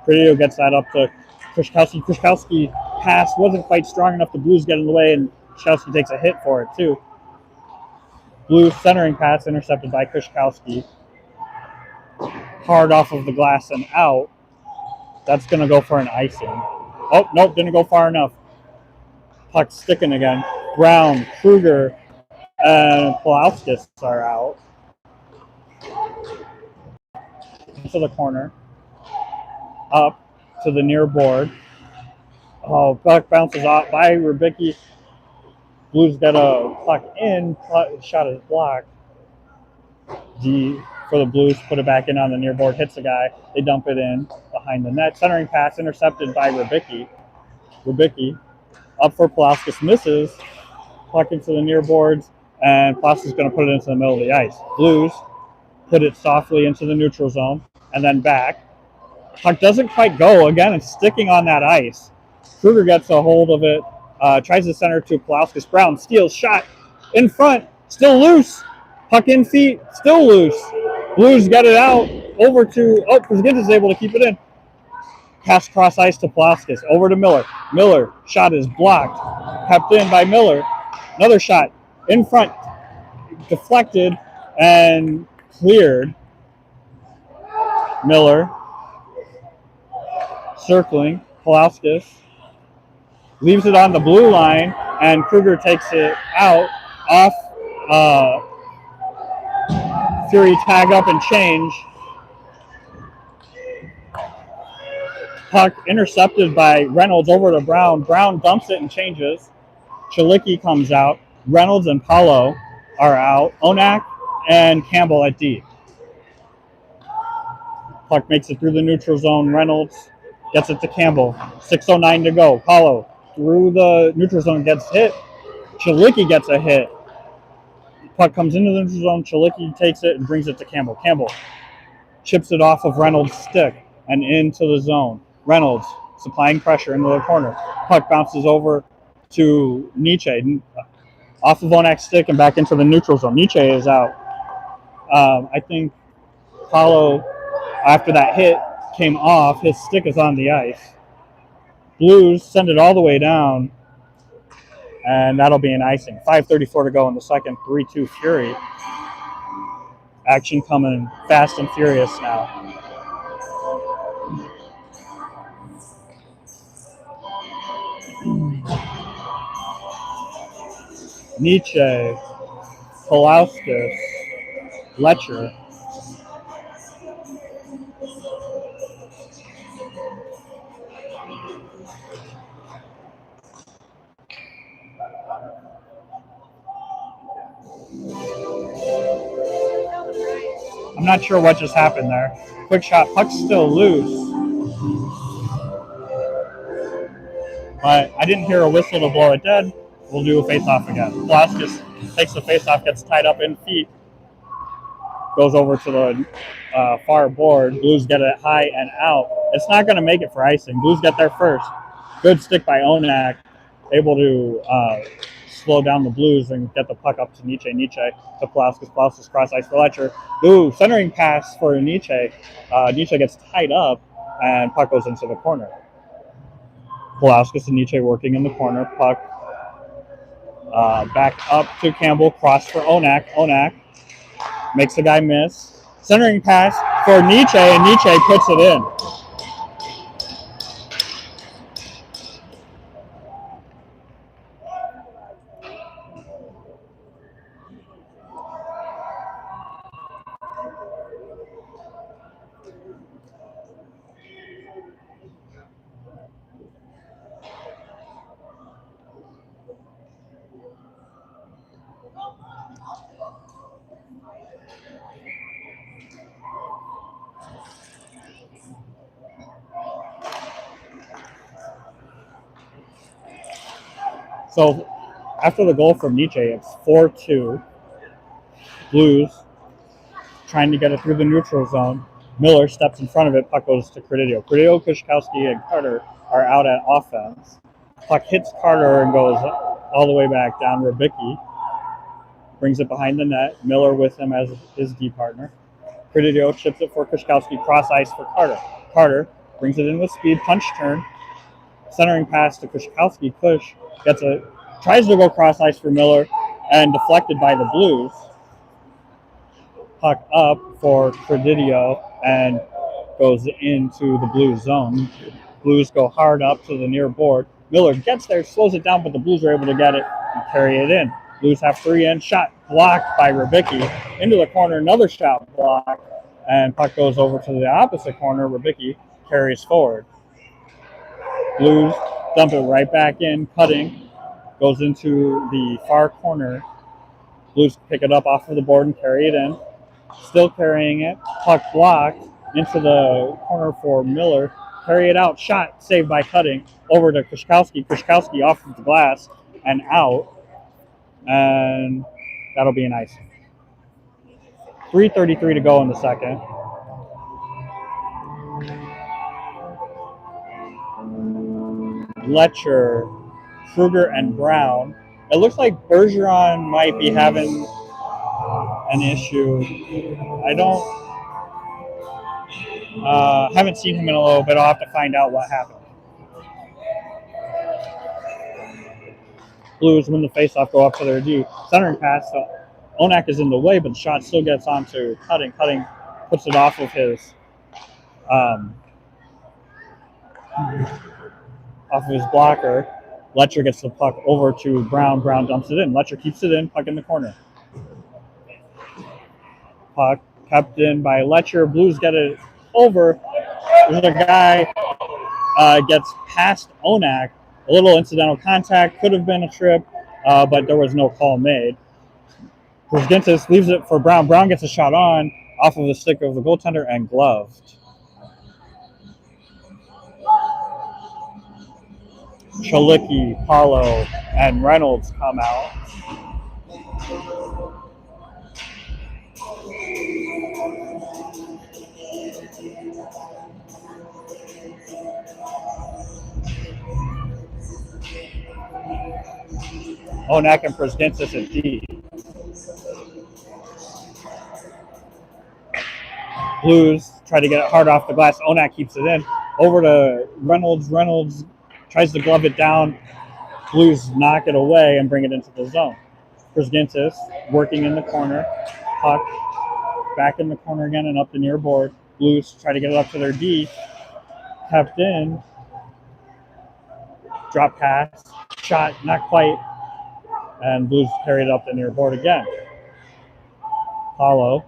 Presidio gets that up to Kushkowski. Kushkowski pass wasn't quite strong enough. The Blues get in the way, and Kushkowski takes a hit for it too. Blues centering pass intercepted by Kushkowski. Hard off of the glass and out. That's going to go for an icing. Oh, nope, didn't go far enough. Puck sticking again. Brown, Kruger, and Pulauskas are out. To the corner. Up to the near board. Oh, puck bounces off by Rybicki. Blues got a puck in. Shot is blocked. For the Blues, put it back in on the near board, hits a guy. They dump it in behind the net. Centering pass intercepted by Rybicki. Rybicki up for Pulauskas, misses. Puck into the near boards, and Pulauskas is going to put it into the middle of the ice. Blues put it softly into the neutral zone and then back. Puck doesn't quite go. Again, it's sticking on that ice. Kruger gets a hold of it, tries to center to Pulauskas. Brown steals, shot in front, still loose. Puck in feet, still loose. Blues get it out over to, Przgintis is able to keep it in. Pass cross ice to Pulauskas, over to Miller. Miller, shot is blocked, kept in by Miller. Another shot in front, deflected and cleared. Miller circling, Pulauskas leaves it on the blue line, and Kruger takes it out off. Fury tag up and change. Puck intercepted by Reynolds over to Brown. Brown dumps it and changes. Chalicki comes out. Reynolds and Paulo are out. Onak and Campbell at D. Puck makes it through the neutral zone. Reynolds Gets it to Campbell. 6:09 to go. Paulo through the neutral zone gets hit. Chalicki gets a hit. Puck comes into the neutral zone. Chalicki takes it and brings it to Campbell. Campbell chips it off of Reynolds' stick and into the zone. Reynolds supplying pressure into the corner. Puck bounces over to Nietzsche. Off of Onak's stick and back into the neutral zone. Nietzsche is out. I think Paulo, after that hit, came off. His stick is on the ice. Blues send it all the way down, and that'll be an icing. 5:34 to go in the second. 3-2 Fury. Action coming fast and furious now. Nietzsche, Polauskas, Letcher. I'm not sure what just happened there. Quick shot, puck's still loose. But I didn't hear a whistle to blow it dead. We'll do a face-off again. Polauskas takes the face-off, gets tied up in feet, goes over to the far board. Blues get it high and out. It's not going to make it for icing. Blues get there first. Good stick by Onak, able to slow down the Blues and get the puck up to Nietzsche. Nietzsche to Polauskas. Polauskas cross ice for Letcher. Ooh, centering pass for Nietzsche. Nietzsche gets tied up and puck goes into the corner. Polauskas and Nietzsche working in the corner. Puck back up to Campbell. Cross for Onak. Onak makes the guy miss. Centering pass for Nietzsche, and Nietzsche puts it in. So after the goal from Nietzsche, it's 4-2. Blues trying to get it through the neutral zone. Miller steps in front of it. Puck goes to Credidio. Credidio, Kushkowski, and Carter are out at offense. Puck hits Carter and goes all the way back down. Rybicki brings it behind the net. Miller with him as his D partner. Credidio chips it for Kushkowski. Cross ice for Carter. Carter brings it in with speed. Punch turn. Centering pass to Kushkowski. Kush tries to go cross ice for Miller and deflected by the Blues. Puck up for Credidio and goes into the Blues zone. Blues go hard up to the near board. Miller gets there, slows it down, but the Blues are able to get it and carry it in. Blues have 3 in. Shot blocked by Rybicki. Into the corner, another shot blocked, and puck goes over to the opposite corner. Rybicki carries forward. Blues dump it right back in, cutting. Goes into the far corner. Blues pick it up off of the board and carry it in. Still carrying it. Puck blocked into the corner for Miller. Carry it out. Shot saved by cutting. Over to Kushkowski. Kushkowski off of the glass and out. And that'll be an icing. 3:33 to go in the second. Letcher, Kruger, and Brown. It looks like Bergeron might be having an issue. I haven't seen him in a little bit. I'll have to find out what happened. Blues win the faceoff, go up to their D. Centering pass. So Onak is in the way, but the shot still gets onto Cutting. Cutting puts it off of his blocker. Letcher gets the puck over to Brown. Brown dumps it in. Letcher keeps it in. Puck in the corner. Puck kept in by Letcher. Blues get it over. There's a guy gets past Onak. A little incidental contact. Could have been a trip, but there was no call made. Brzgintis leaves it for Brown. Brown gets a shot on off of the stick of the goaltender and gloved. Chalicki, Paulo, and Reynolds come out. Onak and Prasgensis at D. Blues try to get it hard off the glass. Onak keeps it in. Over to Reynolds. Reynolds tries to glove it down. Blues knock it away and bring it into the zone. Prasgensis working in the corner. Puck back in the corner again and up the near board. Blues try to get it up to their D. Kept in. Drop pass. Shot, not quite. And Blues carry it up the near board again. Paulo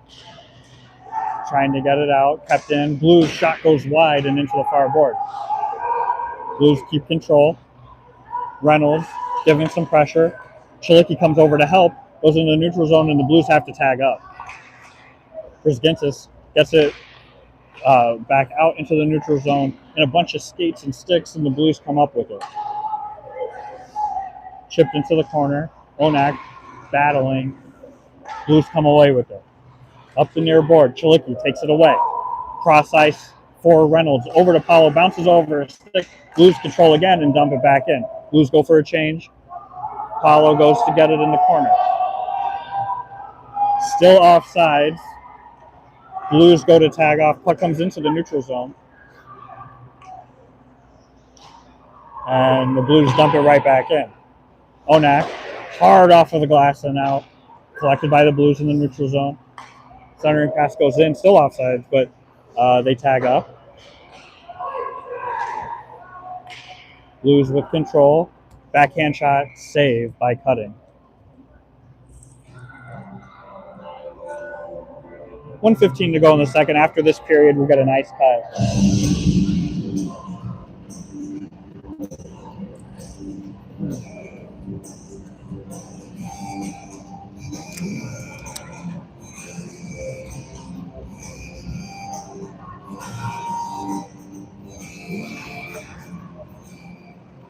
trying to get it out. Kept in. Blues shot goes wide and into the far board. Blues keep control. Reynolds giving some pressure. Chalicki comes over to help. Goes into the neutral zone and the Blues have to tag up. Prasgensis gets it back out into the neutral zone and a bunch of skates and sticks and the Blues come up with it. Chipped into the corner. Onak battling. Blues come away with it. Up the near board. Chalicki takes it away. Cross ice for Reynolds. Over to Paulo. Bounces over a stick. Blues control again and dump it back in. Blues go for a change. Paulo goes to get it in the corner. Still offsides. Blues go to tag off. Puck comes into the neutral zone. And the Blues dump it right back in. Onak, hard off of the glass and out. Collected by the Blues in the neutral zone. Centering pass goes in, still offsides, but they tag up. Blues with control. Backhand shot, save by Cutting. 1:15 to go in the second. After this period, we'll get a nice cut.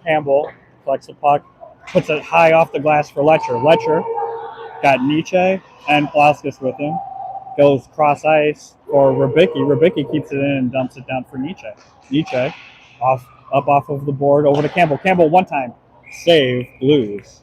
Campbell collects the puck, puts it high off the glass for Letcher. Letcher got Nietzsche and Palauskas with him. Goes cross ice for Rybicki. Rybicki keeps it in and dumps it down for Nietzsche. Nietzsche up off of the board over to Campbell. Campbell one time save, Blues.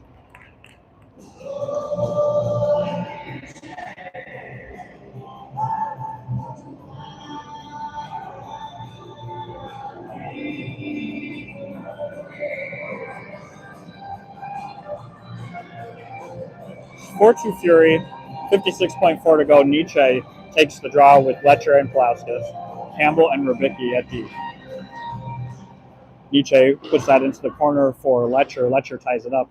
Fortune Fury, 56.4 to go. Nietzsche takes the draw with Letcher and Palauskas. Campbell and Rybicki at D. Nietzsche puts that into the corner for Letcher. Letcher ties it up.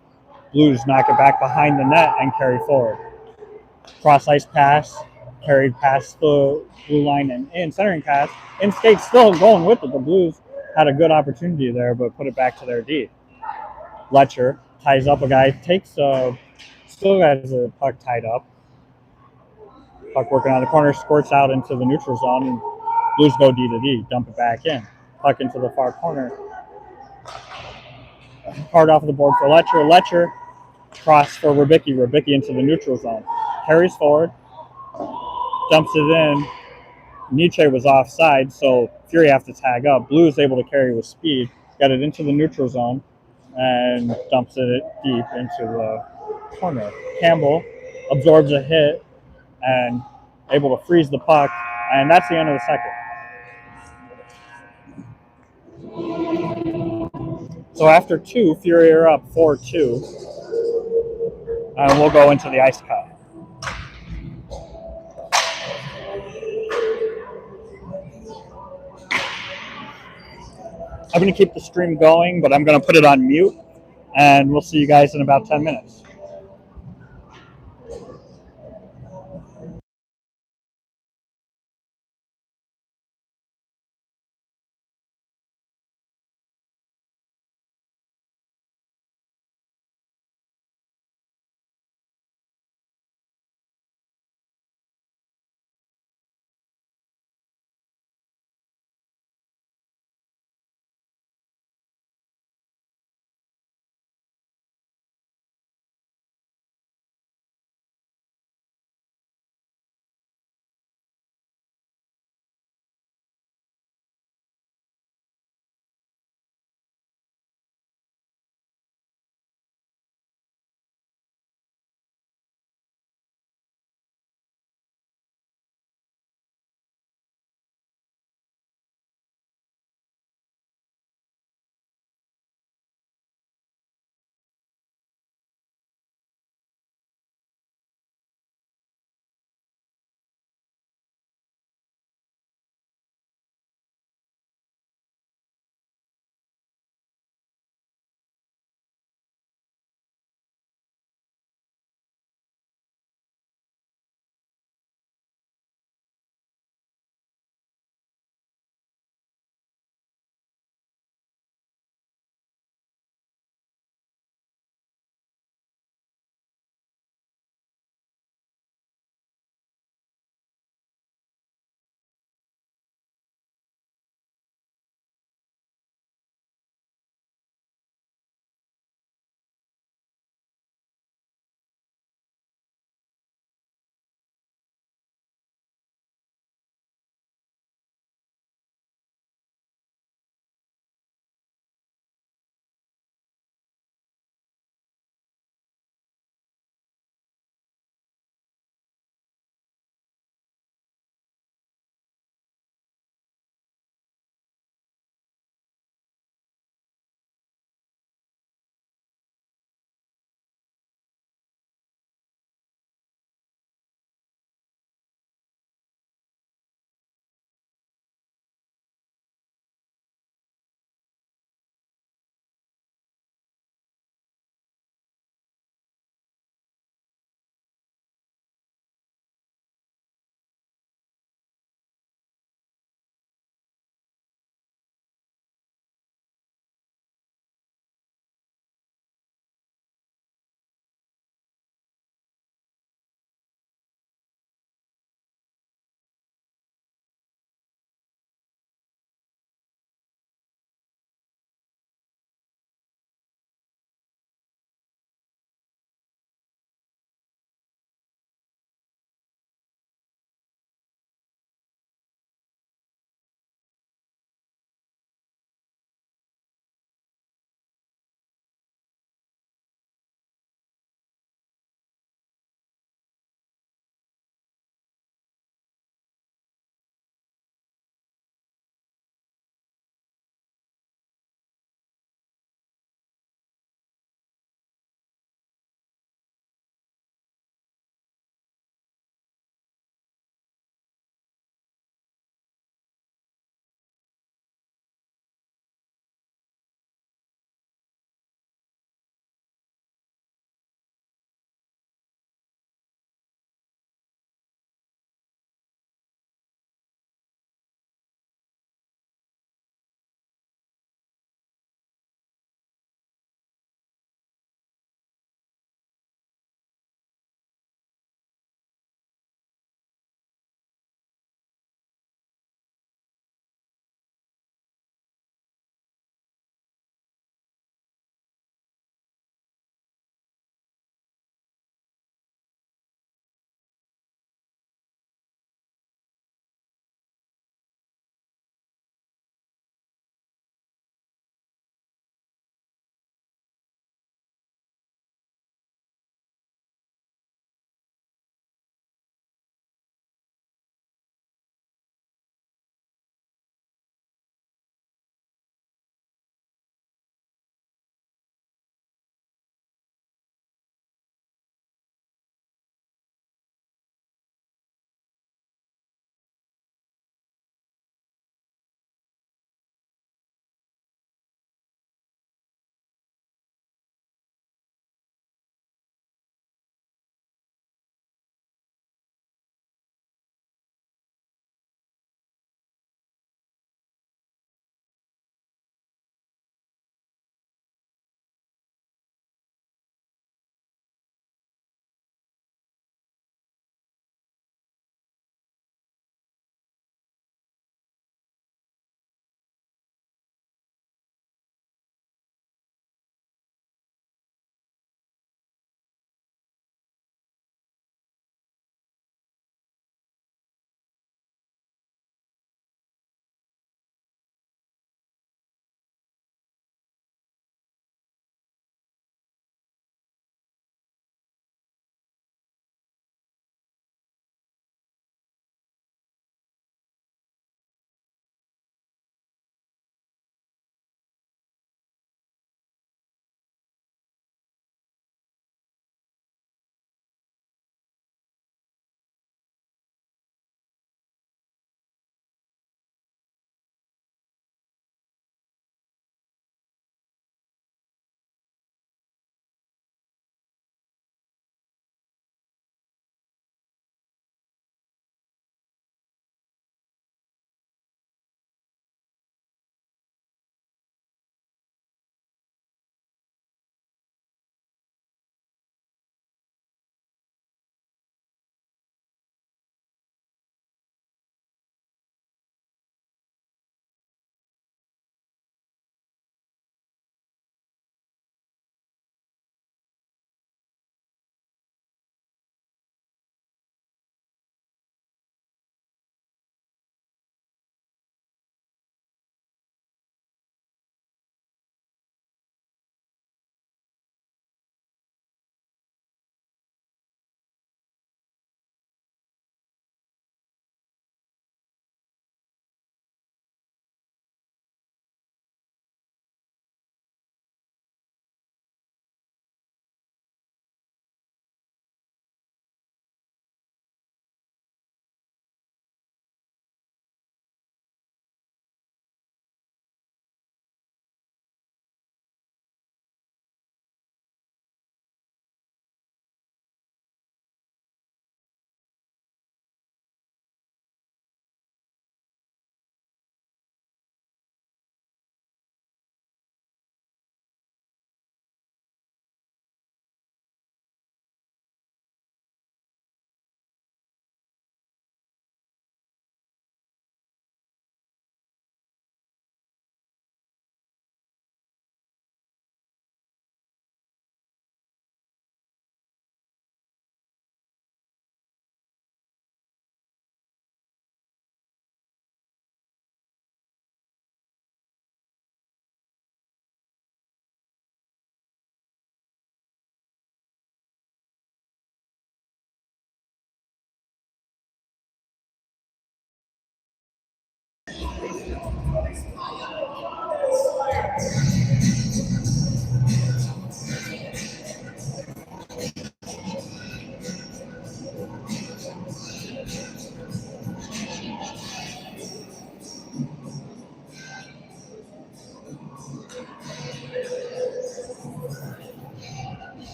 Blues knock it back behind the net and carry forward. Cross ice pass, carried past the blue line and in. Centering pass. In skate still going with it. The Blues had a good opportunity there, but put it back to their D. Letcher ties up a guy, still has a puck tied up. Puck working on the corner, squirts out into the neutral zone, and Blues go D to D, dump it back in. Puck into the far corner. Hard off the board for Letcher. Letcher cross for Rybicki. Rybicki into the neutral zone. Carries forward, dumps it in. Nietzsche was offside, so Fury have to tag up. Blues able to carry with speed, got it into the neutral zone, and dumps it deep into the corner. Campbell absorbs a hit and able to freeze the puck, and that's the end of the second. So after two, Fury are up 4-2, and we'll go into the ice cut. I'm going to keep the stream going, but I'm going to put it on mute, and we'll see you guys in about 10 minutes.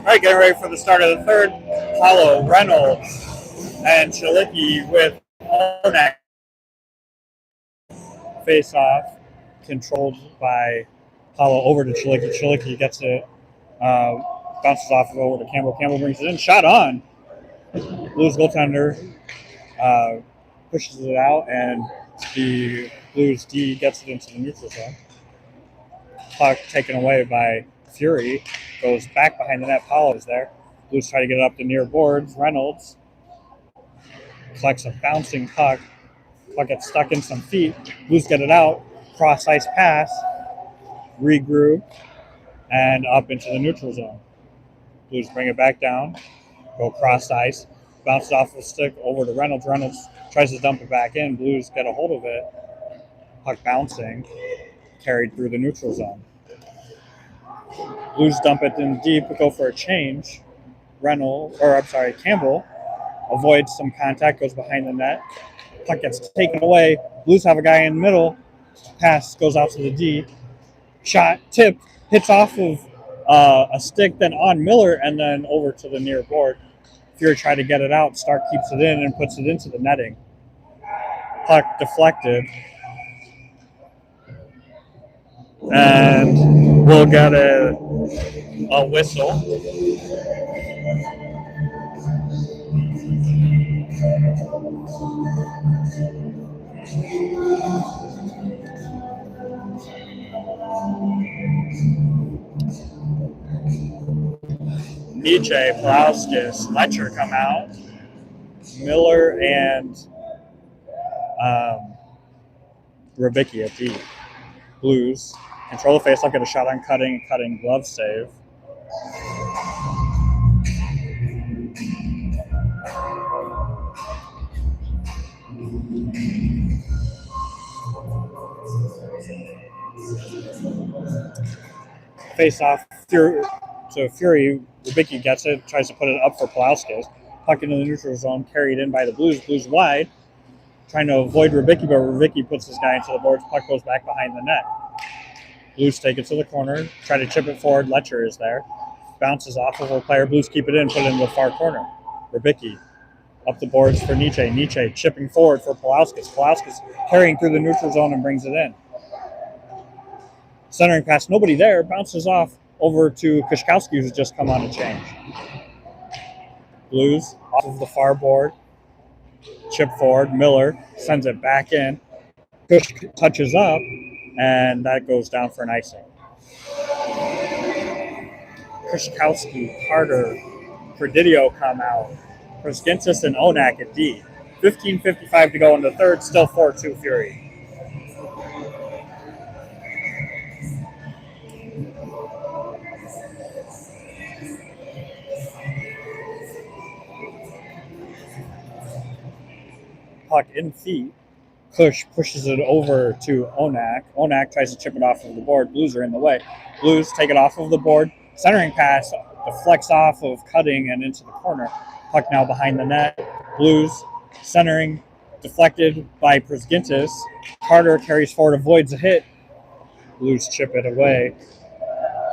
right, getting ready for the start of the third. Paulo, Reynolds, and Chalicki with Onak face off, controlled by Paulo over to Chalicki. Chalicki gets it, bounces off over to Campbell. Campbell brings it in, shot on. Blues goaltender pushes it out, and the Blues D gets it into the neutral zone. Puck taken away by Fury, goes back behind the net. Paulo is there. Blues try to get it up the near boards. Reynolds collects a bouncing puck. Puck gets stuck in some feet. Blues get it out. Cross ice pass. Regroup. And up into the neutral zone. Blues bring it back down. Go cross ice. Bounces off the stick over to Reynolds. Reynolds tries to dump it back in. Blues get a hold of it. Puck bouncing. Carried through the neutral zone. Blues dump it in deep, go for a change. Campbell avoids some contact, goes behind the net. Puck gets taken away. Blues have a guy in the middle. Pass goes out to the D. Shot, tip, hits off of a stick, then on Miller, and then over to the near board. Fury tried to get it out. Stark keeps it in and puts it into the netting. Puck deflected. And we'll get a whistle. Nietzsche, Palauskas, Letcher come out. Miller and Rybicki at D. Blues control the face-off, get a shot on cutting glove save. Face-off to Fury. Rybicki gets it, tries to put it up for Palauskas. Puck into the neutral zone, carried in by the Blues. Blues wide, trying to avoid Rybicki, but Rybicki puts this guy into the boards. Puck goes back behind the net. Blues take it to the corner, try to chip it forward. Letcher is there. Bounces off of a player. Blues keep it in, put it into the far corner. Rybicki up the boards for Nietzsche. Nietzsche chipping forward for Palauskas. Palauskas carrying through the neutral zone and brings it in. Centering pass, nobody there. Bounces off over to Kushkowski, who's just come on a change. Blues off of the far board. Chip forward. Miller sends it back in. Kush touches up, and that goes down for an icing. Kushkowski, Carter, Predidio come out. Pruskinsis and Onak at D. 15:55 to go in the third, still 4-2 Fury. Puck in feet. Kush pushes it over to Onak. Onak tries to chip it off of the board. Blues are in the way. Blues take it off of the board. Centering pass deflects off of cutting and into the corner. Puck now behind the net. Blues centering, deflected by Pruskintis. Carter carries forward, avoids a hit. Blues chip it away.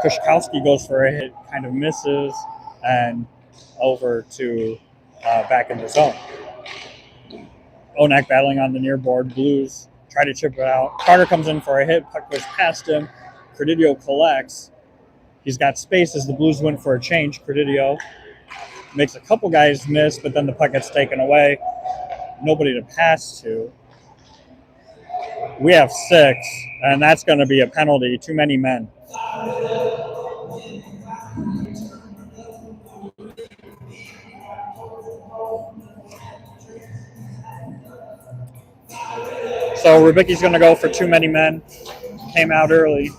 Kushkowski goes for a hit, kind of misses, and over to back in the zone. Onak battling on the near board. Blues try to chip it out. Carter comes in for a hit. Puck goes past him. Predidio collects. He's got space as the Blues went for a change. Predidio makes a couple guys miss, but then the puck gets taken away. Nobody to pass to. We have 6, and that's going to be a penalty. Too many men. So Rybicki's going to go for too many men. Came out early.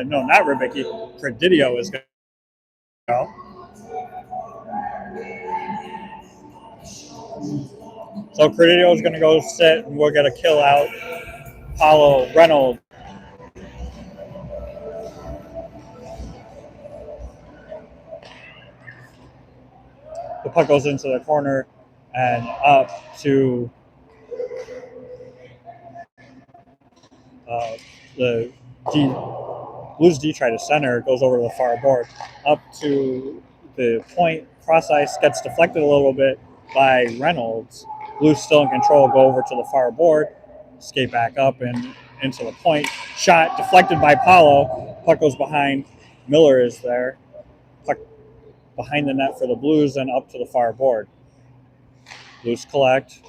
No, not Rybicki. Predidio is going to go. So Predidio is going to go sit, and we'll get a kill out. Paulo, Reynolds. The puck goes into the corner and up to the D. Blues D try to center, goes over to the far board, up to the point. Cross ice gets deflected a little bit by Reynolds. Blues still in control, go over to the far board, skate back up and into the point. Shot deflected by Paulo. Puck goes behind. Miller is there. Puck behind the net for the Blues and up to the far board. Blues collect,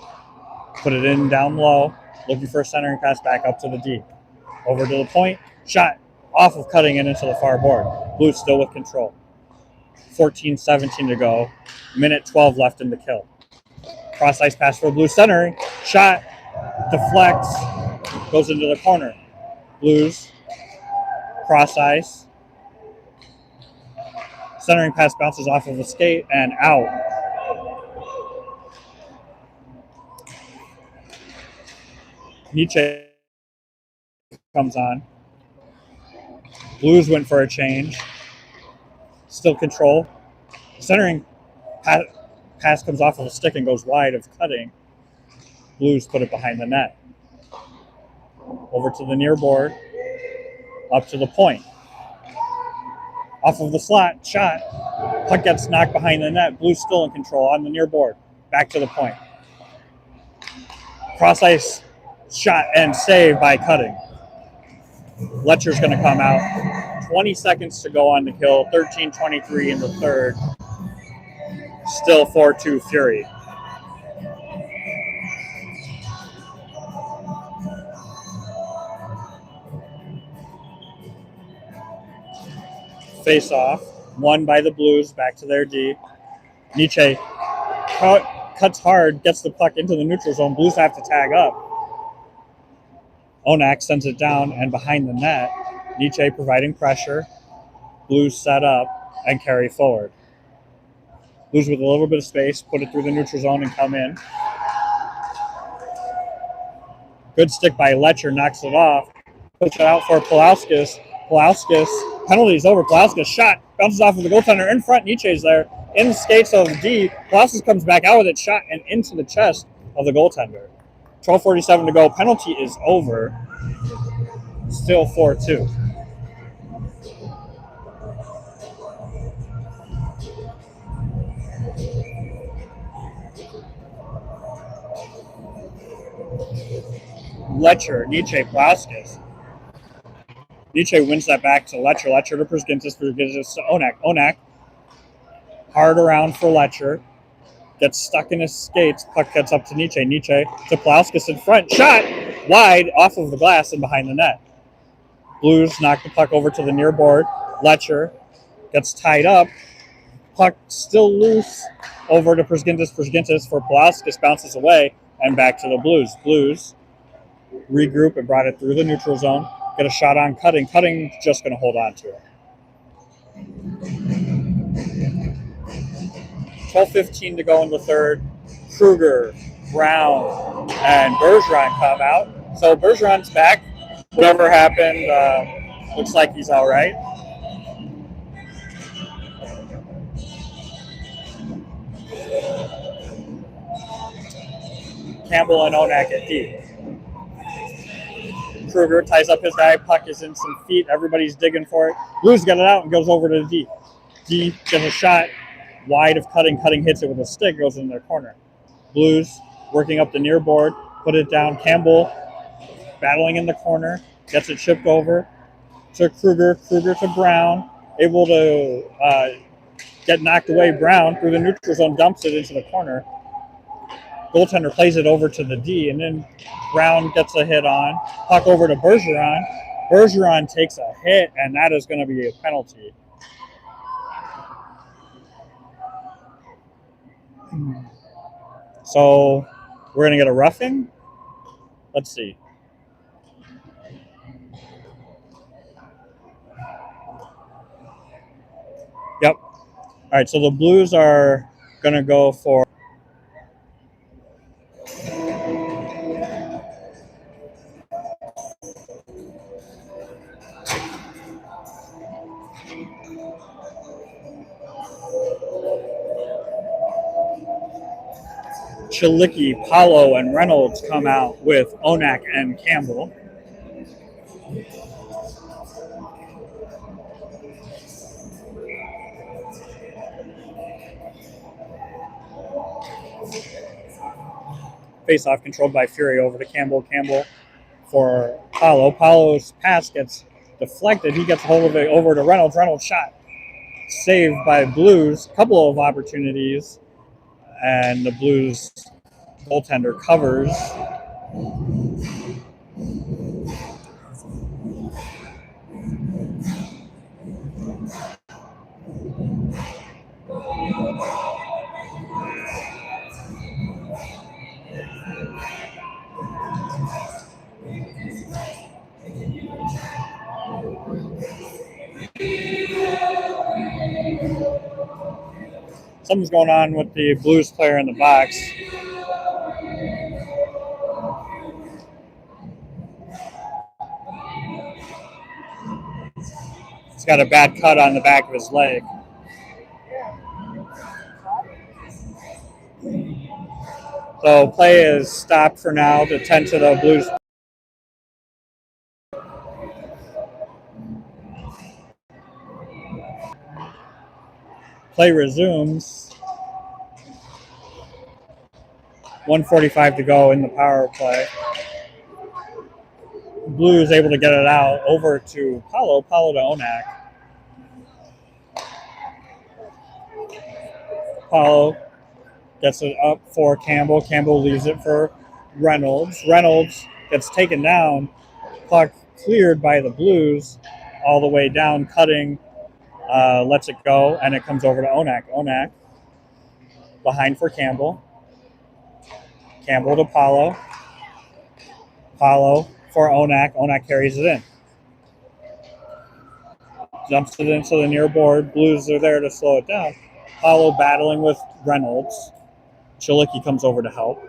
put it in down low, looking for a centering pass back up to the D. Over to the point, shot off of cutting and into the far board. Blues still with control. 14-17 to go. Minute 12 left in the kill. Cross ice pass for Blues centering. Shot deflects, goes into the corner. Blues cross ice. Centering pass bounces off of a skate and out. Nietzsche comes on. Blues went for a change. Still control. Centering pass comes off of a stick and goes wide of cutting. Blues put it behind the net. Over to the near board. Up to the point. Off of the slot, shot. Puck gets knocked behind the net. Blues still in control on the near board. Back to the point. Cross ice shot and save by cutting. Letcher's going to come out. 20 seconds to go on the kill. 13-23 in the third. Still 4-2 Fury. Face off. Won by the Blues. Back to their D. Nietzsche cuts hard. Gets the puck into the neutral zone. Blues have to tag up. Onak sends it down and behind the net. Nietzsche providing pressure. Blues set up and carry forward. Blues with a little bit of space, put it through the neutral zone and come in. Good stick by Letcher, knocks it off. Puts it out for Pulauskas. Pulauskas, penalty is over. Pulauskas shot, bounces off of the goaltender in front. Nietzsche's there. In the skates of D. Pulauskas comes back out with it, shot and into the chest of the goaltender. 12:47 to go. Penalty is over. Still 4-2. Letcher, Nietzsche, Pulauskas. Nietzsche wins that back to Letcher. Letcher to Przgintis. Przgintis to Onak. Onak hard around for Letcher. Gets stuck in his skates. Puck gets up to Nietzsche. Nietzsche to Pulauskas in front. Shot wide off of the glass and behind the net. Blues knock the puck over to the near board. Letcher gets tied up. Puck still loose. Over to Przgintis. Przgintis for Pulauskas bounces away and back to the Blues. Blues regroup and brought it through the neutral zone. Get a shot on Cutting. Cutting just going to hold on to it. 12:15 to go in the third. Kruger, Brown, and Bergeron come out. So Bergeron's back. Whatever happened, looks like he's all right. Campbell and Onak at D. Kruger ties up his guy. Puck is in some feet. Everybody's digging for it. Blues get it out and goes over to D. D gets a shot wide of Cutting. Cutting hits it with a stick. Goes in their corner. Blues working up the near board. Put it down. Campbell battling in the corner. Gets it chipped over to Kruger. Kruger to Brown. Able to get knocked away. Brown through the neutral zone. Dumps it into the corner. Goaltender plays it over to the D, and then Brown gets a hit on. Puck over to Bergeron. Bergeron takes a hit, and that is going to be a penalty. So we're going to get a roughing. Let's see. Yep. All right, so the Blues are going to go for Chalicki, Paulo, and Reynolds come out with Onak and Campbell. Face-off controlled by Fury over to Campbell. Campbell for Paulo. Paulo's pass gets deflected. He gets hold of it over to Reynolds. Reynolds shot saved by Blues. Couple of opportunities, and the Blues goaltender covers. Something's going on with the Blues player in the box. He's got a bad cut on the back of his leg. So play is stopped for now to tend to the Blues. Play resumes. 1:45 to go in the power play. Blues able to get it out over to Paulo. Paulo to Onak. Paulo gets it up for Campbell. Campbell leaves it for Reynolds. Reynolds gets taken down. Puck cleared by the Blues all the way down, cutting, lets it go, and it comes over to Onak. Onak behind for Campbell. Campbell to Paulo. Paulo for Onak. Onak carries it in. Jumps it into the near board. Blues are there to slow it down. Paulo battling with Reynolds. Chalicki comes over to help.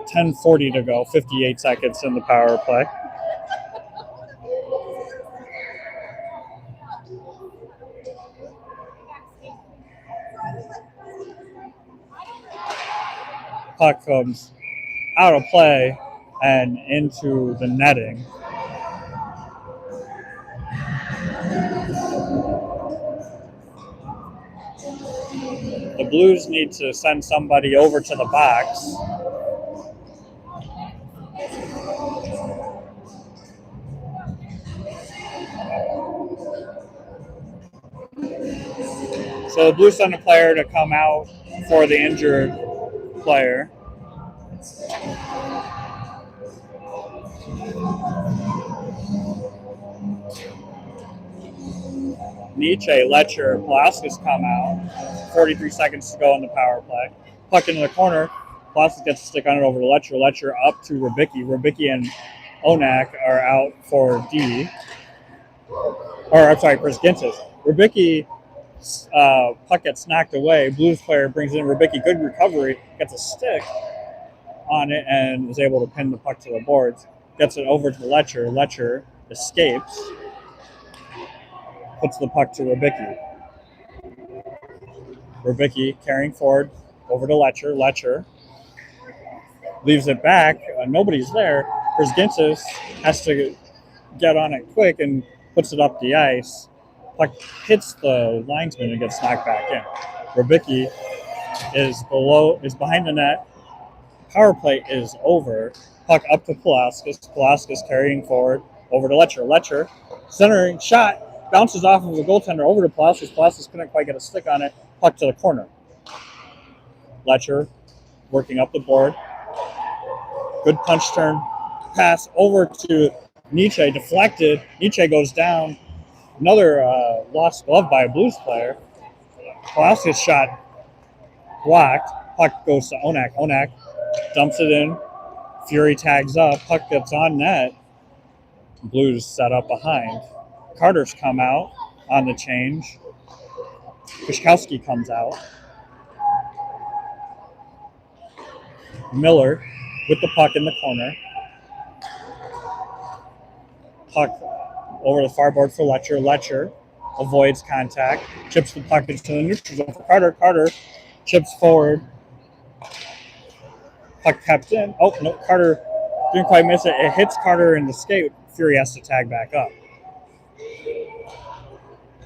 10:40 to go. 58 seconds in the power play. Puck comes out of play and into the netting. The Blues need to send somebody over to the box. So the Blues send a player to come out for the injured player. Nietzsche, Letcher, Palacios come out. 43 seconds to go in the power play. Puck into the corner. Palacios gets a stick on it over to Letcher. Letcher up to Rybicki. Rybicki and Onak are out for D. Or, I'm sorry, Gintis. Rybicki, puck gets knocked away. Blues player brings in Rybicki. Good recovery. Gets a stick on it and is able to pin the puck to the boards. Gets it over to Letcher. Letcher escapes. Puts the puck to Rybicki. Rybicki carrying forward over to Letcher. Letcher leaves it back. Nobody's there. Gintis has to get on it quick and puts it up the ice. Puck hits the linesman and gets knocked back in. Rybicki is behind the net. Power play is over. Puck up to Palacios. Palacios carrying forward over to Letcher. Letcher centering shot. Bounces off of the goaltender over to Palacios. Palacios couldn't quite get a stick on it. Puck to the corner. Letcher working up the board. Good punch turn. Pass over to Nietzsche. Deflected. Nietzsche goes down. Another lost glove by a Blues player. Palacios shot blocked. Puck goes to Onak. Onak dumps it in. Fury tags up. Puck gets on net. Blues set up behind. Carter's come out on the change. Kwiatkowski comes out. Miller with the puck in the corner. Puck over the far board for Letcher. Letcher avoids contact. Chips the puck into the neutral zone for Carter. Carter chips forward Puck kept in. Oh, no, Carter didn't quite miss it. It hits Carter in the skate. Fury has to tag back up.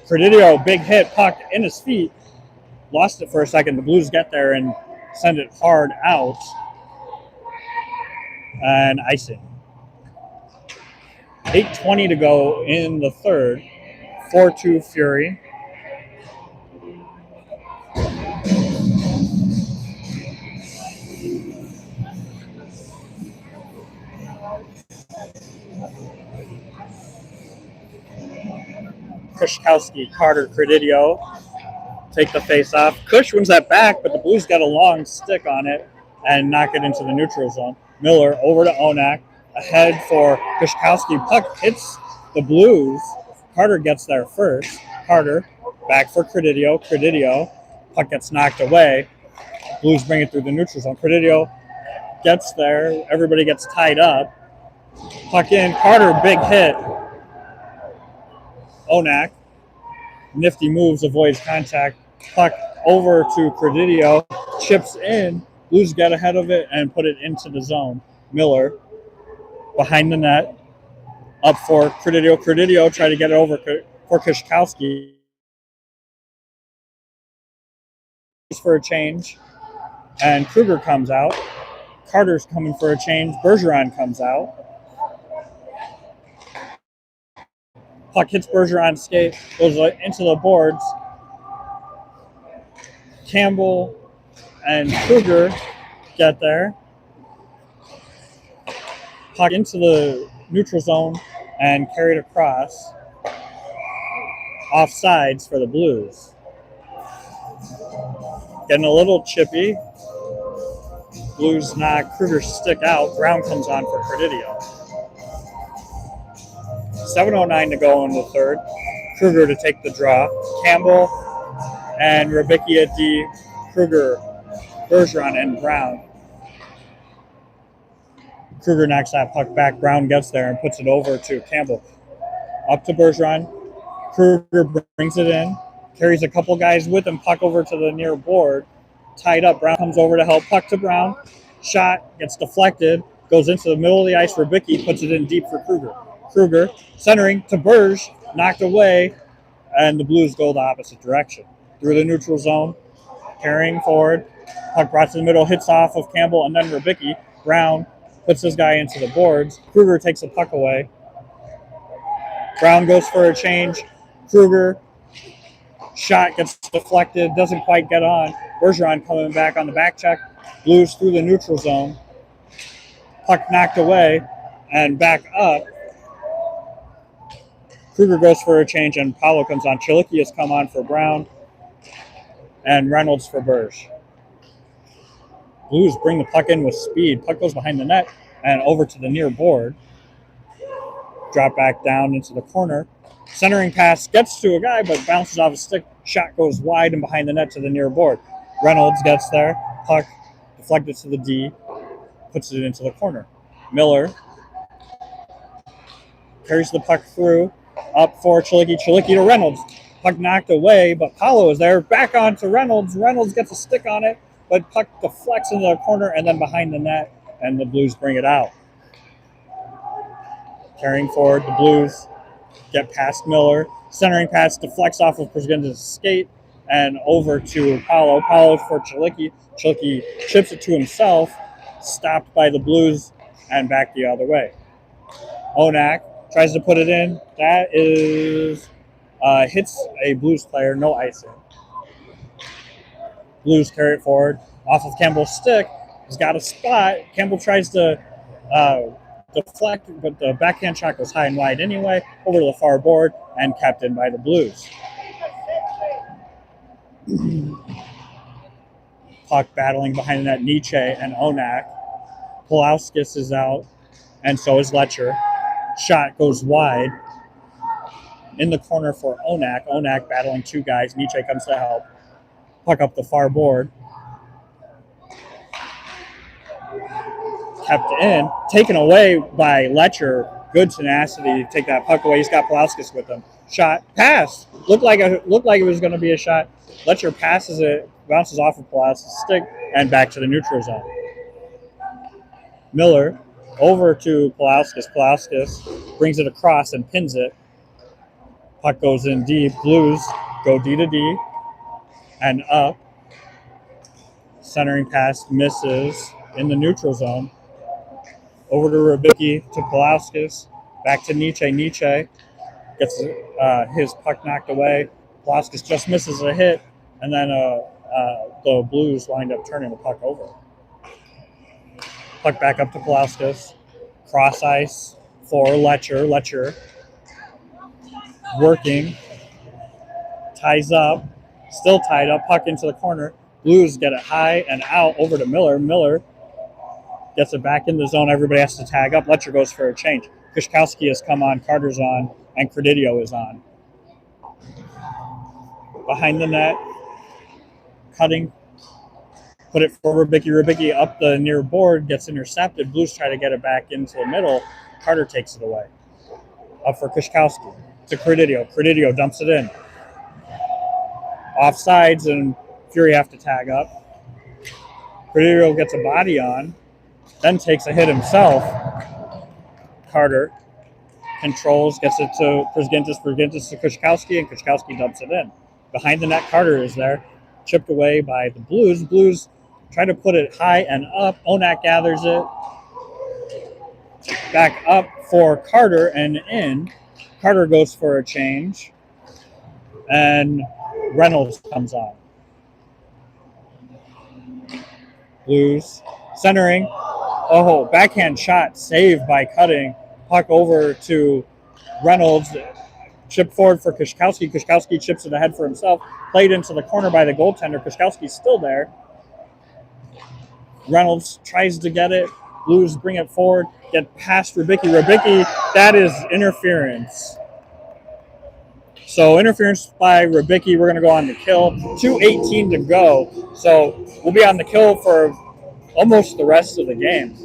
Credidio, big hit, puck in his feet. Lost it for a second. The Blues get there and send it hard out. And icing. 8:20 to go in the third. 4-2 Fury. Kushkowski, Carter, Credidio take the face off. Kush wins that back, but the Blues got a long stick on it and knock it into the neutral zone. Miller over to Onak. Ahead for Kushkowski. Puck hits the Blues. Carter gets there first. Carter back for Credidio. Credidio. Puck gets knocked away. Blues bring it through the neutral zone. Credidio gets there. Everybody gets tied up. Puck in. Carter, big hit. Onak. Nifty moves, avoids contact. Puck over to Credidio. Chips in. Blues get ahead of it and put it into the zone. Miller behind the net. Up for Credidio. Credidio try to get it over for Kushkowski. For a change. And Kruger comes out. Carter's coming for a change. Bergeron comes out. Puck hits Bergeron's skate, goes into the boards. Campbell and Kruger get there. Puck into the neutral zone and carried across. Offsides for the Blues. Getting a little chippy. Blues knock Kruger's stick out. Brown comes on for Credidio. 7:09 to go in the third. Kruger to take the draw. Campbell and Rybicki at D. Kruger, Bergeron, and Brown. Kruger knocks that puck back. Brown gets there and puts it over to Campbell. Up to Bergeron. Kruger brings it in. Carries a couple guys with him. Puck over to the near board. Tied up. Brown comes over to help. Puck to Brown. Shot gets deflected. Goes into the middle of the ice. Rybicki puts it in deep for Kruger. Kruger centering to Berge. Knocked away. And the Blues go the opposite direction. Through the neutral zone. Carrying forward. Puck brought to the middle. Hits off of Campbell and then Rybicki. Brown puts this guy into the boards. Kruger takes the puck away. Brown goes for a change. Kruger. Shot gets deflected. Doesn't quite get on. Bergeron coming back on the back check. Blues through the neutral zone. Puck knocked away and back up. Kruger goes for a change and Paulo comes on. Chilicki has come on for Brown and Reynolds for Berge. Blues bring the puck in with speed. Puck goes behind the net and over to the near board. Drop back down into the corner. Centering pass gets to a guy but bounces off his stick. Shot goes wide and behind the net to the near board. Reynolds gets there. Puck deflected to the D. Puts it into the corner. Miller carries the puck through. Up for Chilicki. Chilicki to Reynolds. Puck knocked away, but Paulo is there. Back on to Reynolds. Reynolds gets a stick on it, but puck deflects into the corner and then behind the net, and the Blues bring it out. Carrying forward, the Blues get past Miller. Centering pass deflects off of Porzingis' skate and over to Paulo. Paulo for Chilicki. Chilicki chips it to himself, stopped by the Blues, and back the other way. Onak tries to put it in. That is hits a Blues player, no icing. Blues carry it forward. Off of Campbell's stick. He's got a spot. Campbell tries to deflect, but the backhand shot goes high and wide anyway, over to the far board, and kept in by the Blues. Puck battling behind the net, Nietzsche and Onak. Pulauskas is out, and so is Letcher. Shot goes wide. In the corner for Onak. Onak battling two guys. Nietzsche comes to help. Puck up the far board. Kept in. Taken away by Letcher. Good tenacity to take that puck away. He's got Pulauskas with him. Shot. Pass. Looked like it was going to be a shot. Letcher passes it. Bounces off of Pulauskas' stick. And back to the neutral zone. Miller over to Pulauskas. Pulauskas brings it across and pins it. Puck goes in deep. Blues go D to D and up. Centering pass misses in the neutral zone. Over to Rybicki to Pulauskas. Back to Nietzsche. Nietzsche gets his puck knocked away. Pulauskas just misses a hit, and then the Blues wind up turning the puck over. Puck back up to Pulauskas. Cross ice for Letcher. Letcher working. Ties up. Still tied up. Puck into the corner. Blues get it high and out over to Miller. Miller gets it back in the zone. Everybody has to tag up. Letcher goes for a change. Kushkowski has come on. Carter's on. And Credidio is on. Behind the net. Cutting. Put it for Rybicki. Rybicki up the near board. Gets intercepted. Blues try to get it back into the middle. Carter takes it away. Up for Kushkowski. To Credidio. Credidio dumps it in. Offsides, and Fury have to tag up. Credidio gets a body on. Then takes a hit himself. Carter controls, gets it to Prisgintis to Kushkowski, and Kushkowski dumps it in. Behind the net, Carter is there. Chipped away by the Blues. Blues try to put it high and up. Onak gathers it. Back up for Carter and in. Carter goes for a change. And Reynolds comes on. Blues centering. Oh, backhand shot saved by Cutting. Puck over to Reynolds. Chip forward for Kushkowski. Kushkowski chips it ahead for himself. Played into the corner by the goaltender. Kushkowski's still there. Reynolds tries to get it. Blues bring it forward. Get past Rybicki. Rybicki, that is interference. So interference by Rybicki. We're going to go on the kill. 2:18 to go. So we'll be on the kill for almost the rest of the game.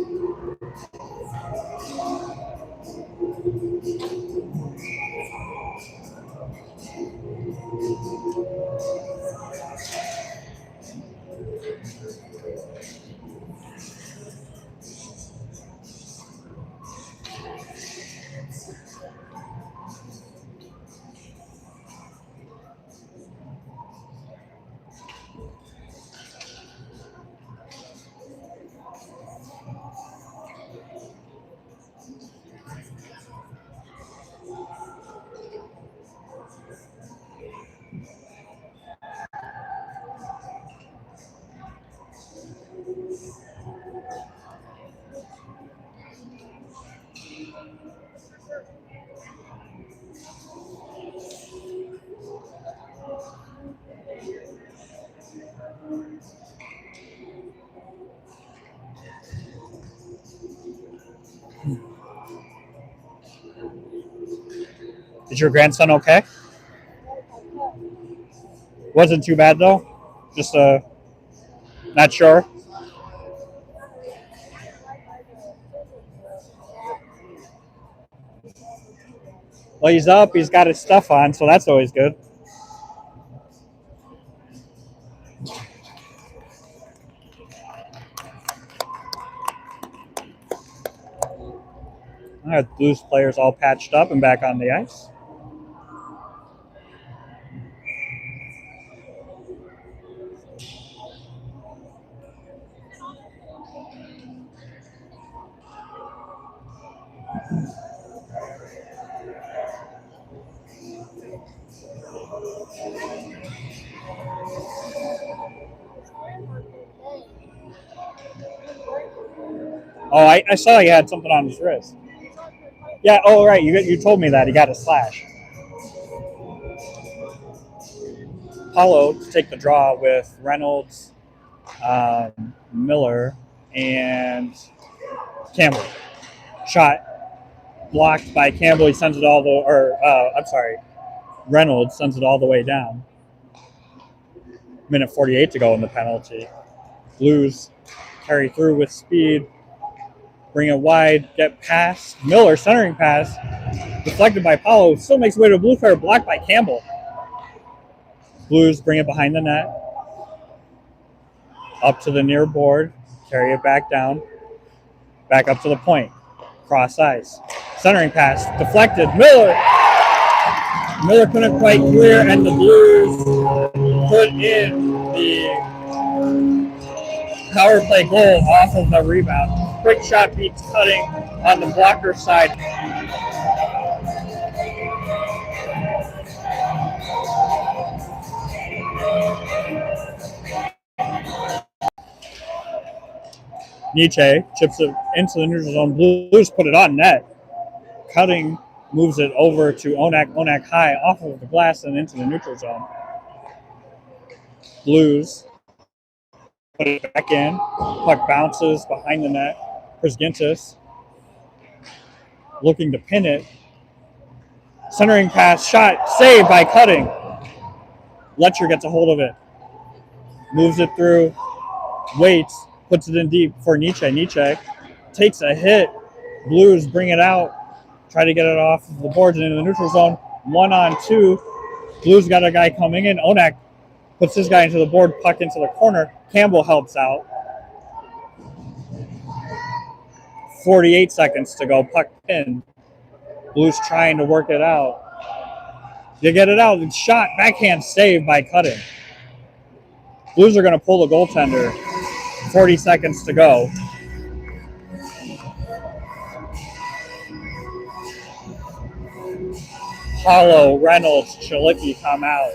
Is your grandson okay? Wasn't too bad though? Just not sure? Well, he's up. He's got his stuff on, so that's always good. All right, Blues players all patched up and back on the ice. Oh, I saw he had something on his wrist. Yeah, oh, right. You told me that. He got a slash. Paulo to take the draw with Reynolds, Miller, and Campbell. Shot blocked by Campbell. He sends it all the Reynolds sends it all the way down. Minute 48 to go in the penalty. Blues carry through with speed. Bring it wide, get past Miller, centering pass, deflected by Paulo, still makes way to a Blue player, blocked by Campbell. Blues bring it behind the net, up to the near board, carry it back down. Back up to the point. Cross ice. Centering pass. Deflected. Miller. Miller couldn't quite clear, and the Blues put in the power play goal off of the rebound. Quick shot beats Cutting on the blocker side. Nietzsche chips it into the neutral zone. Blues put it on net. Cutting moves it over to Onak. Onak high off of the glass and into the neutral zone. Blues put it back in. Puck bounces behind the net. Prisgintis looking to pin it. Centering pass, shot, saved by Cutting. Letcher gets a hold of it. Moves it through. Waits. Puts it in deep for Nietzsche. Nietzsche takes a hit. Blues bring it out. Try to get it off the boards and into the neutral zone. 1-on-2. Blues got a guy coming in. Onak puts his guy into the board. Puck into the corner. Campbell helps out. 48 seconds to go. Puck pinned. Blues trying to work it out. They get it out. It's shot. Backhand save by Cutting. Blues are going to pull the goaltender. 40 seconds to go. Hollow, Reynolds, Chalicki come out.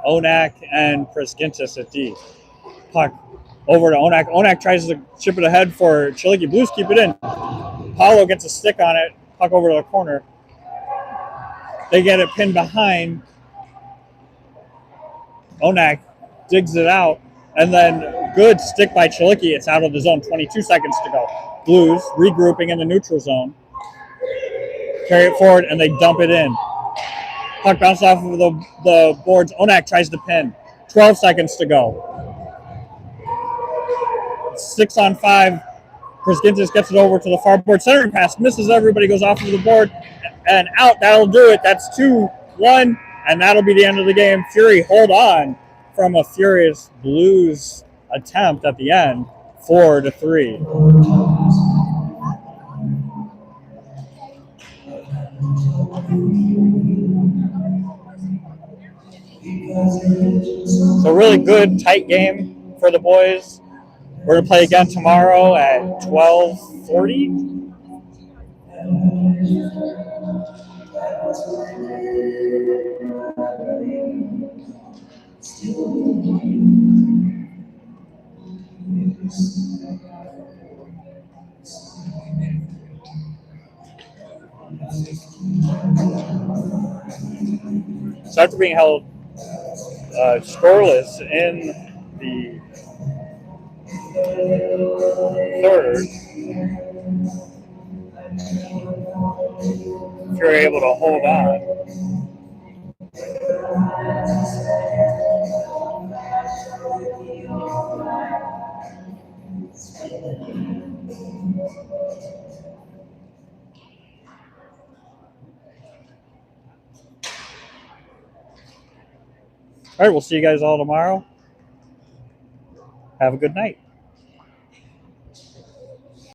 Onak and Prisgintis at D. Puck over to Onak. Onak tries to chip it ahead for Chalicki. Blues keep it in. Hollow gets a stick on it. Puck over to the corner. They get it pinned behind. Onak digs it out. And then good stick by Chalicki. It's out of the zone. 22 seconds to go. Blues regrouping in the neutral zone. Carry it forward, and they dump it in. Puck bounces off of the boards. Onak tries to pin. 12 seconds to go. 6-on-5. Prisgintis gets it over to the far board. Centering pass misses everybody, goes off of the board and out. That'll do it. That's 2-1, and that'll be the end of the game. Fury hold on from a furious Blues attempt at the end, 4-3. So really good, tight game for the boys. We're going to play again tomorrow at 12:40. So after being held scoreless in the third, if you're able to hold on. All right, we'll see you guys all tomorrow. Have a good night.